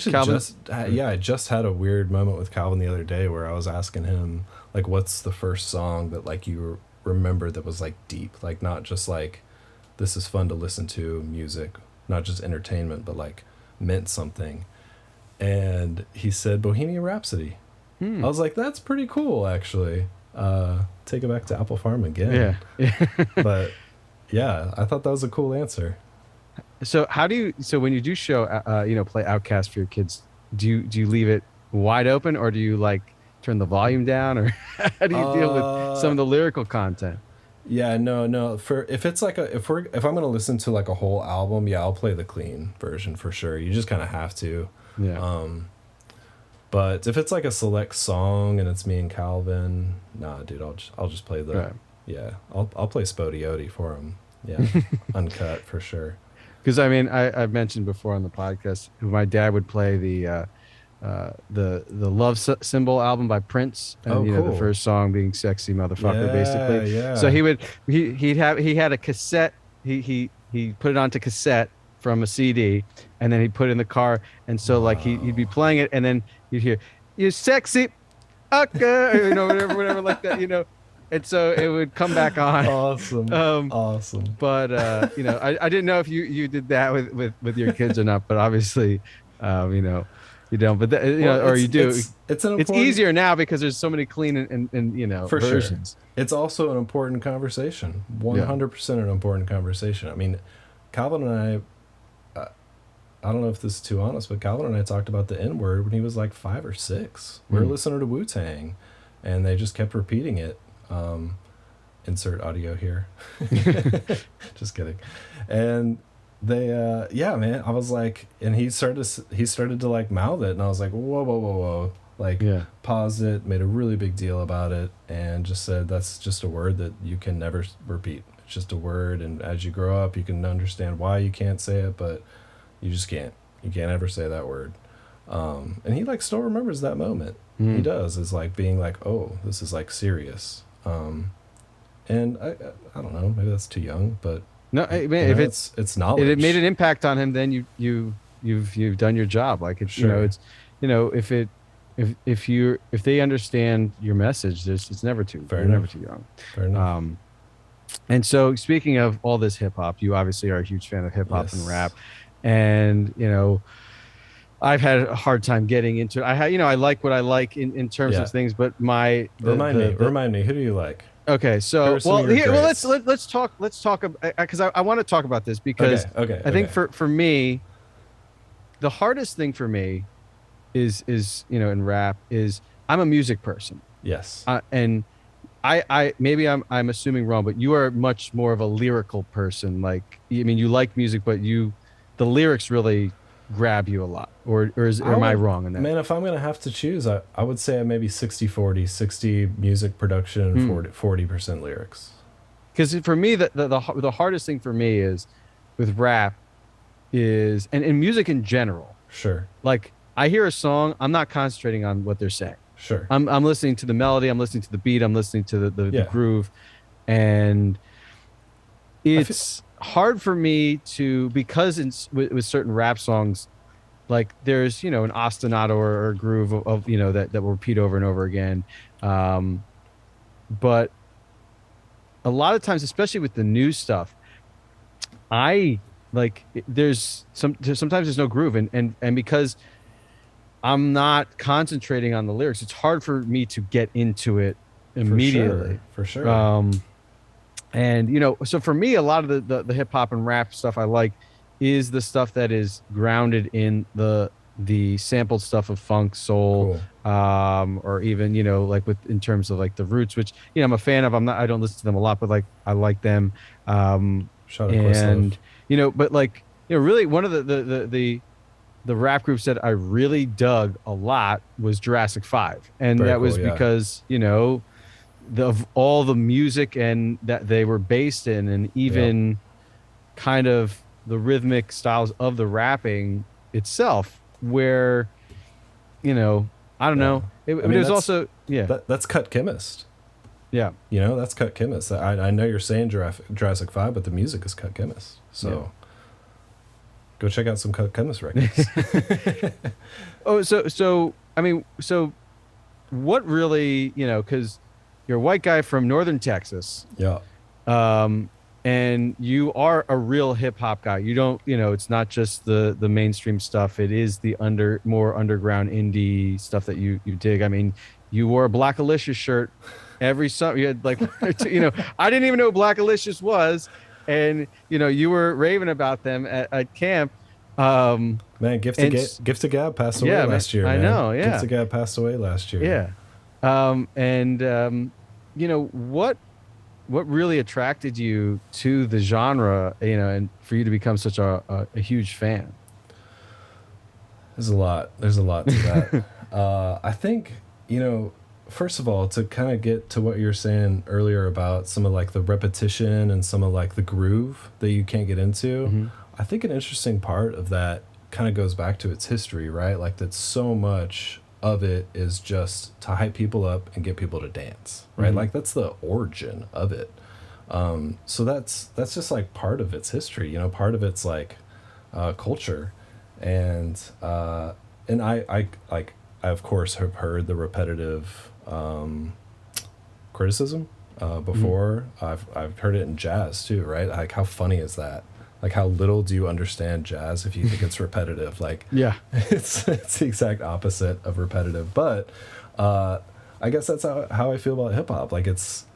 just had a weird moment with Calvin the other day where I was asking him, like, what's the first song that like you remember that was like deep, like not just like this is fun to listen to music, not just entertainment, but like meant something. And he said Bohemian Rhapsody. I was like, that's pretty cool, actually. Take it back to Apple Farm again. Yeah. But Yeah, I thought that was a cool answer. So how do you? So when you do show, play Outcast for your kids, do you leave it wide open, or do you like turn the volume down, or how do you deal with some Uh, of the lyrical content? yeah, no, no. For if it's like if I'm gonna listen to like a whole album, yeah, I'll play the clean version for sure. You just kind of have to. Yeah. But if it's like a select song and it's me and Calvin, nah, dude, I'll just play the, Right. yeah, I'll play Spodioti for him. Yeah, uncut for sure. Because I mean, I've mentioned before on the podcast, my dad would play the Love Symbol album by Prince, and Oh, the cool. first song being "Sexy Motherfucker," Yeah, basically. So yeah. he had a cassette. He put it onto cassette from a CD, and then he'd put it in the car, and so like he'd be Wow. playing it, and then you'd hear "You sexy fucker," whatever like that, and so it would come back on. Awesome. Um, Awesome. but I didn't know if you did that with your kids or not, but obviously, you don't. But Well, or you do. it's an It's important, easier now because there's so many clean and for sure. versions. It's also an important conversation. Yeah. 100% an important conversation. I mean, Calvin and I don't know if this is too honest, but Calvin and I talked about the N word when he was like 5 or 6. We were Mm. listening to Wu Tang, and they just kept repeating it. Insert audio here. Just kidding. And they, yeah, man. I was like, and he started to like mouth it, and I was like, whoa, whoa, whoa, whoa. Like, Yeah. paused it, made a really big deal about it, and just said that's just a word that you can never repeat. It's just a word, and as you grow up, you can understand why you can't say it, but you just can't. You can't ever say that word. And he like still remembers that moment. He Mm. does. It's like being like, oh, this is like serious. And I don't know, maybe that's too young, but No, I mean, if it's knowledge. it made an impact on him, then you've done your job. Like it's Sure. it's if it if they understand your message, it's never too Fair you're never enough. too young. Fair enough. And so, speaking of all this hip hop, you obviously are a huge fan of hip hop and Yes. rap, and I've had a hard time getting into it. I like what I like in terms Yeah. of things, but my Remind me. Who do you like? okay. Who So are some of your well greats? let's talk because I want to talk about this because Okay. I think Okay. for me the hardest thing for me is in rap is I'm a music person, Yes. and I maybe I'm assuming wrong, but you are much more of a lyrical person. Like, I mean, you like music, but the lyrics really grab you a lot. Or am I wrong in that? Man, if I'm going to have to choose, I would say I'm maybe 60-40, 60 music production and Hmm. 40% lyrics. Because for me, the hardest thing for me is with rap is and music in general. Sure. Like, I hear a song, I'm not concentrating on what they're saying. Sure. I'm listening to the melody, I'm listening to the beat, I'm listening to the Yeah. groove, and I feel, it's hard for me to because with certain rap songs, like there's an ostinato or a groove of that will repeat over and over again, but a lot of times, especially with the new stuff, I like sometimes there's no groove, and because I'm not concentrating on the lyrics, it's hard for me to get into it for sure. immediately. For sure. And so for me, a lot of the hip hop and rap stuff I like is the stuff that is grounded in the sampled stuff of funk, soul, or even like in terms of like the Roots, which I'm a fan of. I don't listen to them a lot, but like I like them. Shout out And Questlove. but like really one of the rap groups that I really dug a lot was Jurassic 5, and Very that was cool, yeah. because of all the music and that they were based in, and even kind of the rhythmic styles of the rapping itself, where I don't know. I mean, There's that's- also That's Cut Chemist. yeah. That's Cut Chemist. I know you're saying Jurassic 5, but the music is Cut Chemist. So go check out some Cut Chemist records. Oh, so I mean, so what really because you're a white guy from northern Texas, Yeah. and you are a real hip hop guy. You don't, it's not just the mainstream stuff. It is the more underground indie stuff that you dig. I mean, you wore a Black Alicious shirt every summer. You had like, I didn't even know what Black Alicious was, and you were raving about them at camp. Um, Man, and Gift to Gab passed away yeah, man, last year, I man. know, Gift yeah, to Gab passed away last year. yeah. And what really attracted you to the genre, and for you to become such a huge fan? There's a lot. There's a lot to that. I think, first of all, to kind of get to what you were saying earlier about some of like the repetition and some of like the groove that you can't get into, Hmm. I think an interesting part of that kind of goes back to its history, right? Like that so much of it is just to hype people up and get people to dance, right? Hmm. Like that's the origin of it. So that's just like part of its history, part of its like culture, and I of course have heard the repetitive criticism Hmm. before. I've heard it in jazz too, right? Like how funny is that? Like how little do you understand jazz if you think it's repetitive? Like Yeah. it's the exact opposite of repetitive. But I guess that's how I feel about hip hop. Like it's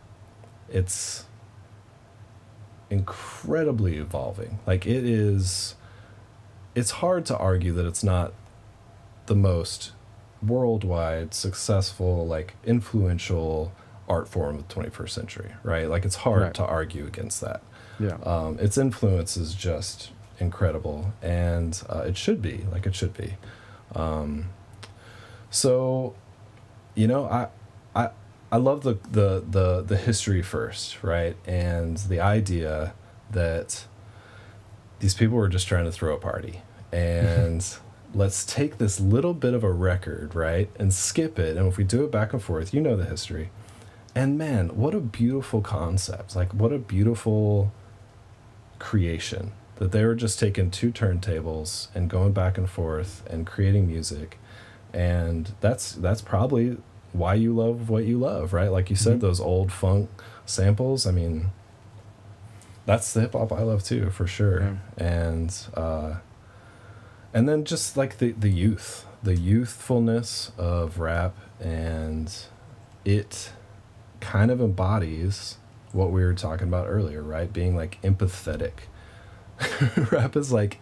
incredibly evolving. Like it's hard to argue that it's not the most worldwide successful, like influential art form of the 21st century, right? Like it's hard Right. to argue against that. Yeah. Its influence is just incredible, and it should be like it should be. So, I I love the history first, right? And the idea that these people were just trying to throw a party, and let's take this little bit of a record, right, and skip it. And if we do it back and forth, the history. And man, what a beautiful concept! Like what a beautiful creation that they were just taking two turntables and going back and forth and creating music. And that's probably why you love what you love, right? Like you said, Hmm. those old funk samples. I mean, that's the hip hop I love too, for Yeah. sure. And then just like the youthfulness of rap, and it kind of embodies what we were talking about earlier, right? Being like empathetic. Rap is like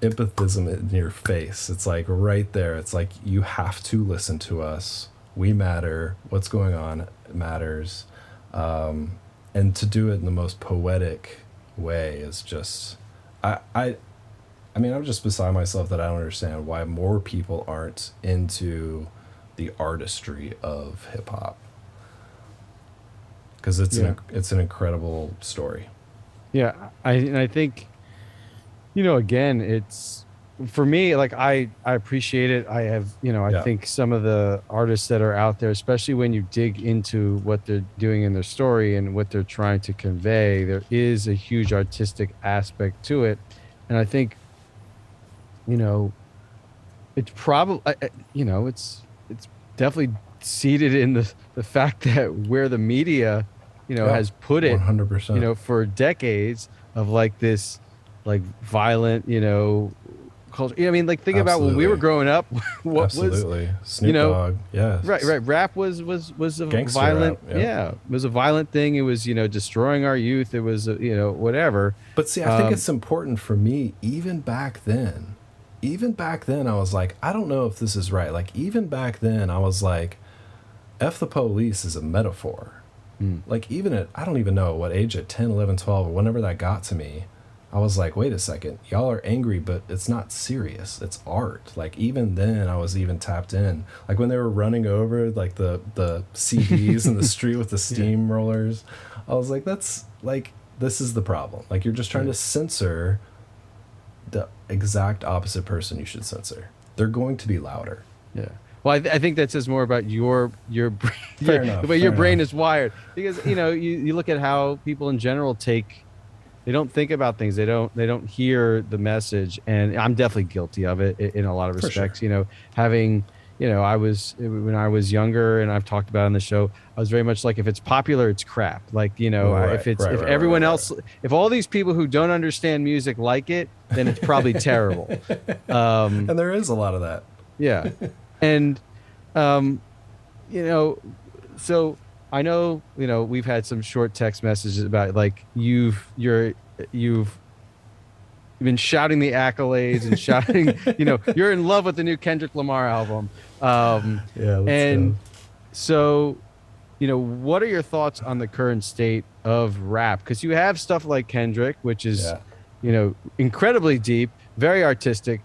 empathism in your face. It's like right there. It's like you have to listen to us. We matter. What's going on matters. And to do it in the most poetic way is just, I mean, I'm just beside myself that I don't understand why more people aren't into the artistry of hip hop, because Yeah. it's an incredible story. Yeah. I think, again, it's for me, like I appreciate it. I have, I Yeah, think some of the artists that are out there, especially when you dig into what they're doing in their story and what they're trying to convey, there is a huge artistic aspect to it. And I think, you know, it's probably, it's definitely seated in the fact that where the media, yeah, has put it, 100%. for decades of like this, like violent, culture. I mean, like think about when we were Absolutely, growing up, what was, absolutely. you Snoop know, Dogg, yeah, right. Rap was a gangster rap, violent, yeah. it was a violent thing. It was, destroying our youth. It was, whatever. But see, I think Um, it's important for me, even back then. Even back then, I was like, I don't know if this is right. Like, even back then, I was like, F the police is a metaphor. mm, Like, even at, I don't even know what age, at 10, 11, 12, or whenever that got to me, I was like, wait a second, y'all are angry, but it's not serious. It's art. Like, even then, I was even tapped in. Like, when they were running over, like, the CDs in the street with the yeah, steamrollers, I was like, that's, like, this is the problem. Like, you're just trying yeah, to censor the exact opposite person you should censor. They're going to be louder. yeah. Well, I think that says more about your brain, Fair the enough. way your Fair brain enough. is wired. Because you look at how people in general take, they don't think about things. They don't hear the message, and I'm definitely guilty of it in a lot of For sure. respects. Having, I was when I was younger, and I've talked about it on the show. I was very much like, if it's popular, it's crap. Like, Right. if it's Right. if Right. Right. Right. everyone Right. else, if all these people who don't understand music like it, then it's probably terrible. Um, And there is a lot of that. yeah, and um, you know, so. I know, we've had some short text messages about like you've been shouting the accolades and shouting, you're in love with the new Kendrick Lamar album. Yeah, let's And go. so, what are your thoughts on the current state of rap? Because you have stuff like Kendrick, which is, Yeah. incredibly deep, very artistic,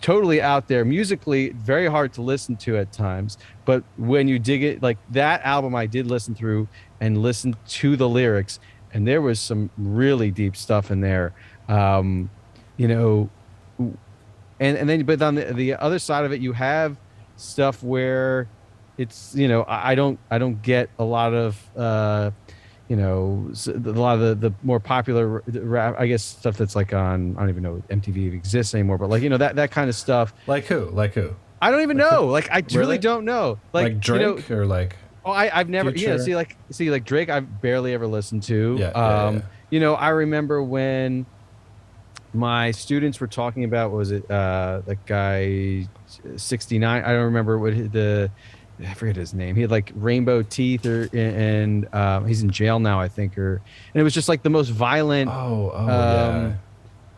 totally out there, musically very hard to listen to at times. But when you dig it, like that album, I did listen through and listen to the lyrics, and there was some really deep stuff in there. Um, you know, and then but on the other side of it, you have stuff where it's I don't get a lot of a lot of the more popular rap, I guess, stuff that's like on, I don't even know if MTV exists anymore, but like that kind of stuff. Like who? Like who? I don't even know. Like I really Really? don't know. Like Drake or like Oh, I've never, Future? see like Drake I've barely ever listened to. Yeah, yeah, yeah. I remember when my students were talking about, what was it that guy 69, I don't remember I forget his name. He had like rainbow teeth, and he's in jail now, I think, and it was just like the most violent. Oh, I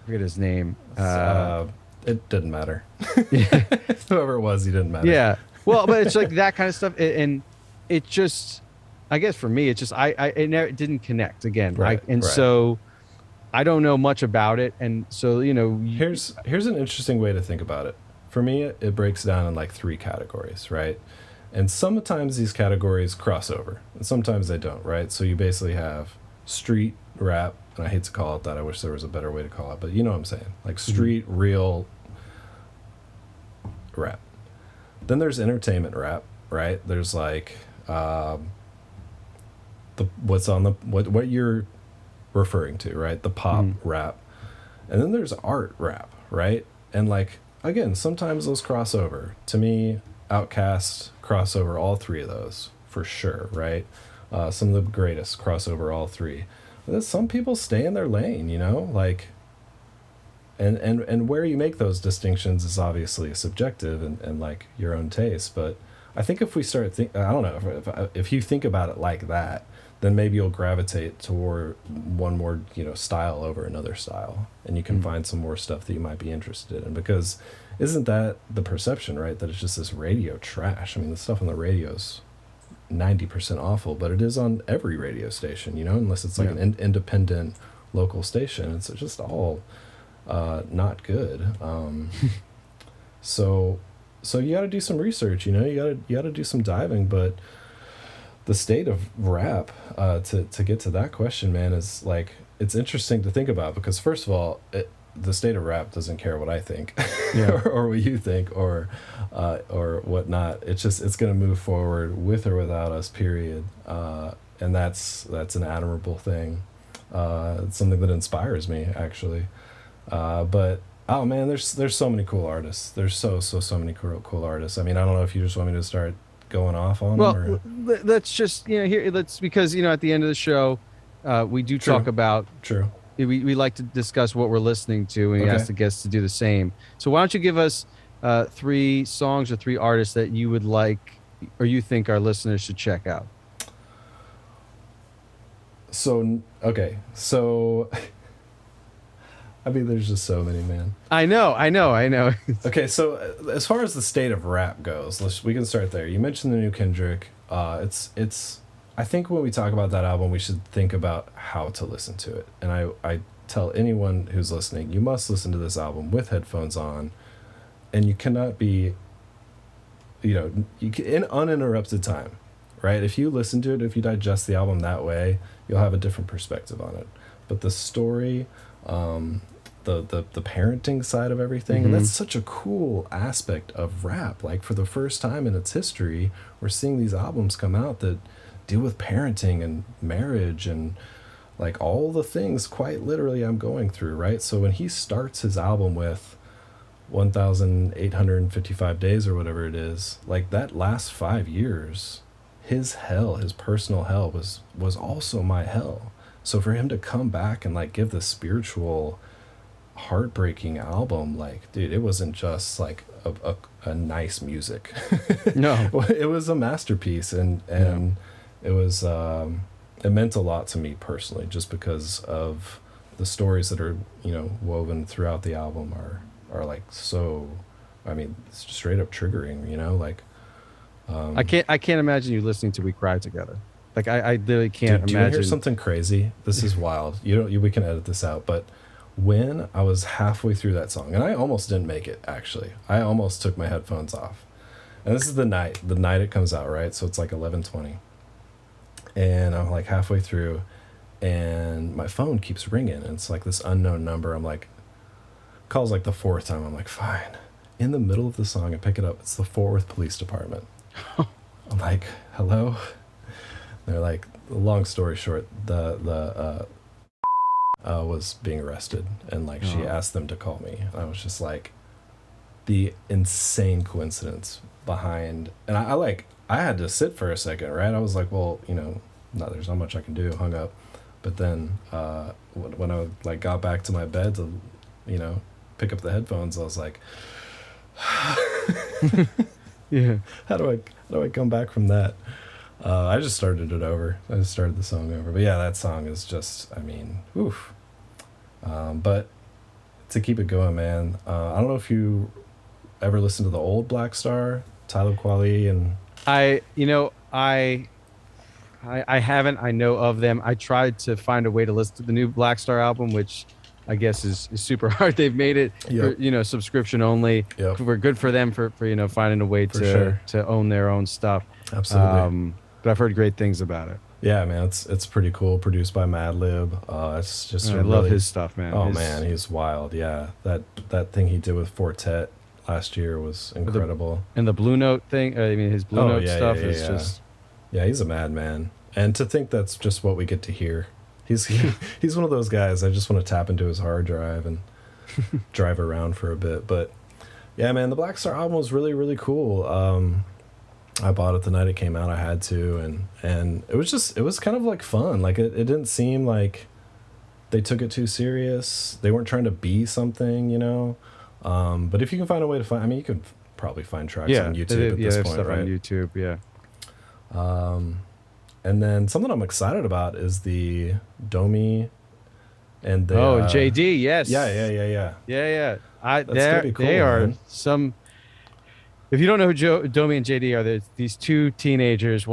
forget his name. yeah. It didn't matter. Yeah. Whoever it was, he didn't matter. Yeah. Well, but it's like that kind of stuff, and it just, I guess for me, it's just it never, it didn't connect again. Right, right. So I don't know much about it, and so Here's an interesting way to think about it. For me, it breaks down in like 3 categories, right? And sometimes these categories cross over, and sometimes they don't, right? So you basically have street rap, and I hate to call it that. I wish there was a better way to call it, but you know what I'm saying? Like street, real rap. Then there's entertainment rap, right? There's like what you're referring to, right? The pop rap. And then there's art rap, right? And like, again, sometimes those cross over. To me, Outkast cross over all 3 of those for sure, right? Some of the greatest cross over all 3. But then some people stay in their lane, like, and where you make those distinctions is obviously subjective and like your own taste. But I think if we start I don't know, if you think about it like that, then maybe you'll gravitate toward one more, style over another style, and you can find some more stuff that you might be interested in. Because isn't that the perception, right? That it's just this radio trash. I mean, the stuff on the radio's 90% awful, but it is on every radio station, unless it's like an independent local station. It's just all not good. So you got to do some research, you got to do some diving. But the state of rap, to get to that question, man, is like, it's interesting to think about, because first of all, the state of rap doesn't care what I think, or what you think, or whatnot. It's going to move forward with or without us, period. And that's an admirable thing. It's something that inspires me, actually. But oh man, there's so many cool artists. There's so many cool artists. I mean, I don't know if you just want me to start going off on them, or... let's just because at the end of the show, we do True. talk about... True. We like to discuss what we're listening to, and we ask the guests to do the same. So why don't you give us 3 songs or 3 artists that you would like, or you think our listeners should check out? So I mean, there's just so many, man. I know. Okay, so as far as the state of rap goes, we can start there. You mentioned the new Kendrick. It's. I think when we talk about that album, we should think about how to listen to it. And I tell anyone who's listening, you must listen to this album with headphones on, and you cannot be, in uninterrupted time, right? If you listen to it, if you digest the album that way, you'll have a different perspective on it. But the story, the parenting side of everything, and that's such a cool aspect of rap. Like, for the first time in its history, we're seeing these albums come out that deal with parenting and marriage and like all the things quite literally I'm going through, right? So when he starts his album with 1,855 days or whatever it is, like that last 5 years, his personal hell was also my hell. So for him to come back and like give this spiritual, heartbreaking album, like, dude, it wasn't just like a nice music. No. It was a masterpiece, and it was it meant a lot to me personally, just because of the stories that are woven throughout the album are like so. I mean, it's just straight up triggering. Like I can't imagine you listening to We Cry Together. Like I literally can't do you want to hear imagine. something crazy? This is wild. We can edit this out, but when I was halfway through that song, and I almost didn't make it, actually. I almost took my headphones off. And this is the night it comes out, right? So it's like 11:20. And I'm like halfway through, and my phone keeps ringing, and it's like this unknown number. I'm like, calls like the fourth time. I'm like, fine. In the middle of the song, I pick it up. It's the Fort Worth Police Department. I'm like, hello? They're like, long story short, the was being arrested, and like she asked them to call me. I was just like, the insane coincidence behind, and I had to sit for a second, right? I was like, well, there's not much I can do. Hung up, but then when I like got back to my bed to, pick up the headphones, I was like, Yeah. How do I come back from that? I just started it over. I just started the song over. But yeah, that song is just, I mean, oof. But to keep it going, man, I don't know if you ever listened to the old Black Star, Tyler Kweli, and I haven't. I know of them. I tried to find a way to listen to the new Black Star album, which I guess is super hard. They've made it, Yep. for, subscriction only. Yep. We're good for them for finding a way to own their own stuff. Absolutely. But I've heard great things about it. Yeah, man, it's pretty cool. Produced by Madlib. It's just I love his stuff, man. Oh man, he's wild. Yeah, that thing he did with Fortet last year was incredible. And the Blue Note thing. I mean, his Blue Note stuff is just. Yeah, he's a madman. And to think that's just what we get to hear. He's one of those guys. I just want to tap into his hard drive and drive around for a bit. But yeah, man, the Black Star album was really, really cool. I bought it the night it came out. I had to, and it was kind of like fun. Like it didn't seem like they took it too serious. They weren't trying to be something, But if you can find a way to find, I mean, you can probably find tracks on YouTube at this point, stuff right? on YouTube, yeah. And then something I'm excited about is the Domi and the JD, yes. Yeah. Yeah. That's gonna be cool, they are man. some. If you don't know who Domi and JD are, they're these two teenagers.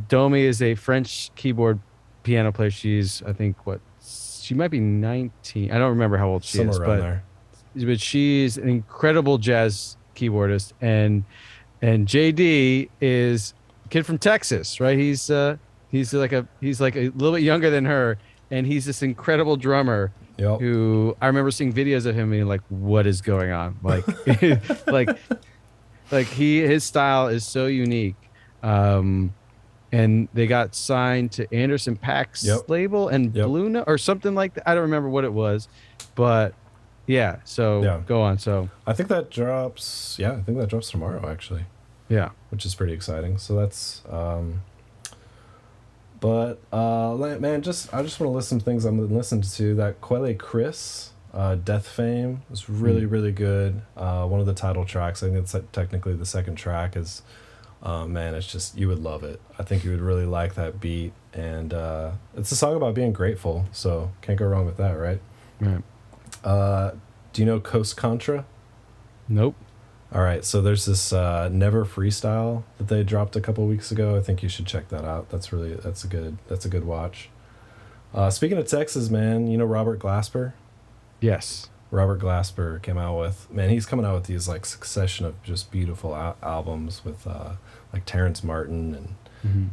Domi is a French keyboard piano player. She's, I think, she might be 19. I don't remember how old she is, around but she's an incredible jazz keyboardist, and JD is a kid from Texas, right? He's like a little bit younger than her, and he's this incredible drummer. Yep. Who I remember seeing videos of him being like, what is going on? Like, his style is so unique. And they got signed to Anderson .Paak's label and Blue Note or something like that. I don't remember what it was, but yeah. So go on. So I think that drops. Yeah, I think that drops tomorrow actually. Yeah, which is pretty exciting. So that's. But man, I just want to listen to things I'm listening to. That Quelle Chris, Death Fame was really, really good. One of the title tracks, I think it's technically the second track, is, man, it's just, you would love it. I think you would really like that beat. And it's a song about being grateful, so can't go wrong with that, right? Right. Do you know Coast Contra? Nope. All right, so there's this Never freestyle that they dropped a couple weeks ago. I think you should check that out. That's a good watch. Speaking of Texas, man, you know Robert Glasper? Yes. Robert Glasper came out with, man, he's coming out with these like succession of just beautiful albums with like Terrence Martin and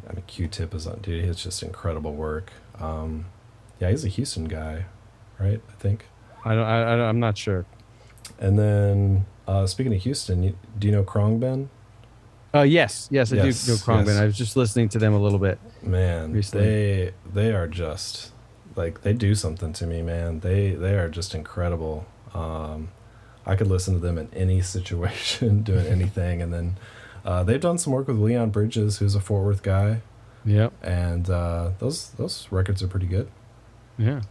I mean Q-Tip is on, dude, it's just incredible work. Yeah, he's a Houston guy, right? I think. I'm not sure. And then speaking of Houston, do you know Krongben? Yes, I do know Krongben. Yes. I was just listening to them a little bit. Man, recently. they are just like, they do something to me, man. They are just incredible. I could listen to them in any situation, doing anything. And then they've done some work with Leon Bridges, who's a Fort Worth guy. Yep. And those records are pretty good. Yeah.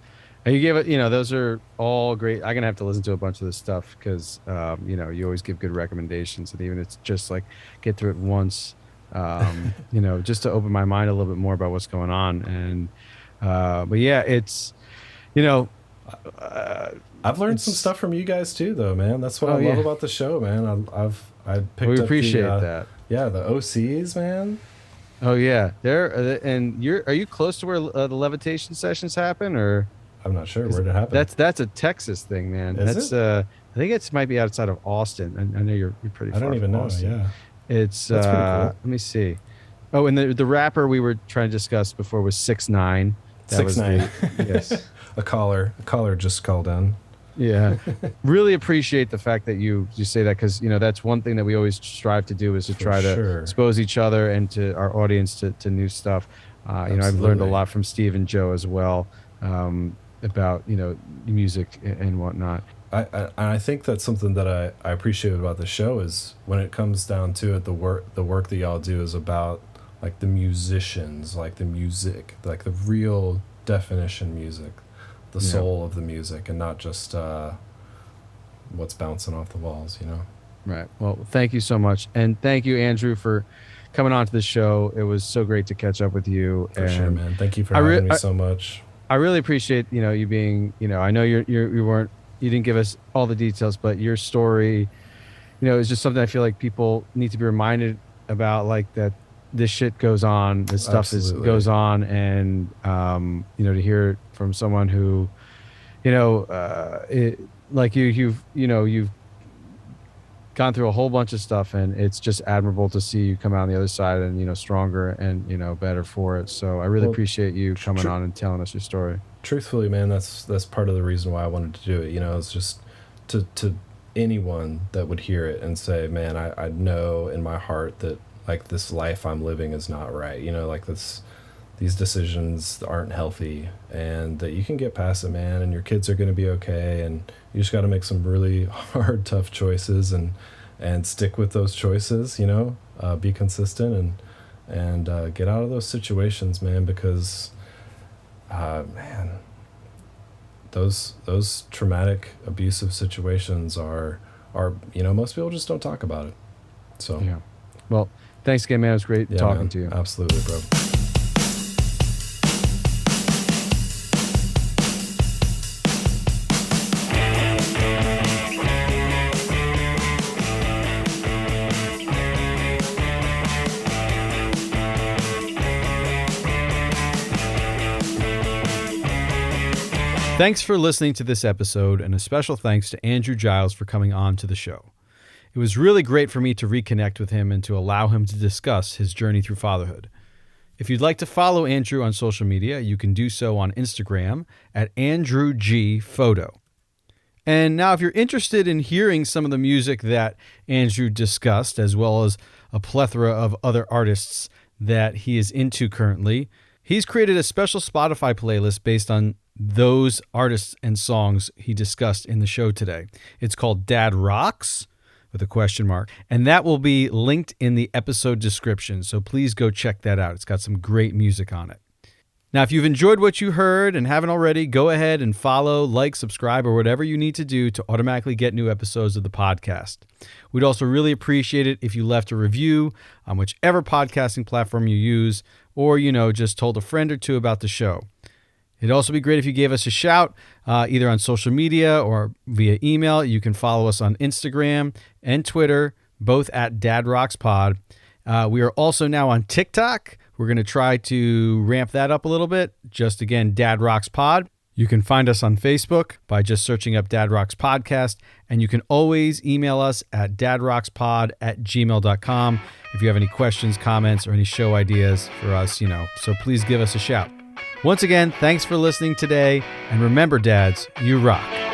And you gave it, those are all great. I'm going to have to listen to a bunch of this stuff because, you always give good recommendations. And even if it's just like get through it once just to open my mind a little bit more about what's going on. And but yeah, it's I've learned some stuff from you guys too, though, man. That's what I love about the show, man. I picked we up appreciate the, that. Yeah, the OCs, man. Oh yeah, and are you close to where the levitation sessions happen, or? I'm not sure where it happened. That's a Texas thing, man. Is it? I think it might be outside of Austin. I know you're pretty far. I don't even know. Austin. Yeah, it's that's pretty cool. Let me see. Oh, and the rapper we were trying to discuss before was 6ix9ine. 6ix9ine. Yes. A caller just called in. Yeah, really appreciate the fact that you say that, because that's one thing that we always strive to do, is to try to expose each other and to our audience to new stuff. I've learned a lot from Steve and Joe as well, about music and whatnot. I think that's something that I appreciate about the show, is when it comes down to it, the work that y'all do is about like the musicians, like the music, like the real definition music, the soul of the music, and not just what's bouncing off the walls, Right. Well, thank you so much. And thank you, Andrew, for coming on to the show. It was so great to catch up with you. For sure, man. Thank you for having me so much. I really appreciate, you being, I know you didn't give us all the details, but your story, is just something I feel like people need to be reminded about, like that this shit goes on, this stuff goes on. And, to hear it from someone who, like you've gone through a whole bunch of stuff, and it's just admirable to see you come out on the other side and, stronger and, better for it. So I really appreciate you coming on and telling us your story. Truthfully, man, that's part of the reason why I wanted to do it. It's just to anyone that would hear it and say, man, I know in my heart that like this life I'm living is not right. Like these decisions aren't healthy, and that you can get past it, man, and your kids are going to be okay, and you just got to make some really hard, tough choices and stick with those choices, be consistent and get out of those situations, man, because man, those traumatic, abusive situations are most people just don't talk about it. So yeah. Well, thanks again, man. It was great talking to you. Absolutely, bro. Thanks for listening to this episode, and a special thanks to Andrew Giles for coming on to the show. It was really great for me to reconnect with him and to allow him to discuss his journey through fatherhood. If you'd like to follow Andrew on social media, you can do so on Instagram at AndrewGPhoto. And now, if you're interested in hearing some of the music that Andrew discussed, as well as a plethora of other artists that he is into currently, he's created a special Spotify playlist based on those artists and songs he discussed in the show today. It's called Dad Rocks, with a question mark, and that will be linked in the episode description, so please go check that out. It's got some great music on it. Now, if you've enjoyed what you heard and haven't already, go ahead and follow, like, subscribe, or whatever you need to do to automatically get new episodes of the podcast. We'd also really appreciate it if you left a review on whichever podcasting platform you use, or, just told a friend or two about the show. It'd also be great if you gave us a shout, either on social media or via email. You can follow us on Instagram and Twitter, both at DadRocksPod. We are also now on TikTok. We're going to try to ramp that up a little bit. Just again, Dad Rocks Pod. You can find us on Facebook by just searching up Dad Rocks Podcast. And you can always email us at dadrockspod@gmail.com if you have any questions, comments, or any show ideas for us, So please give us a shout. Once again, thanks for listening today. And remember, dads, you rock.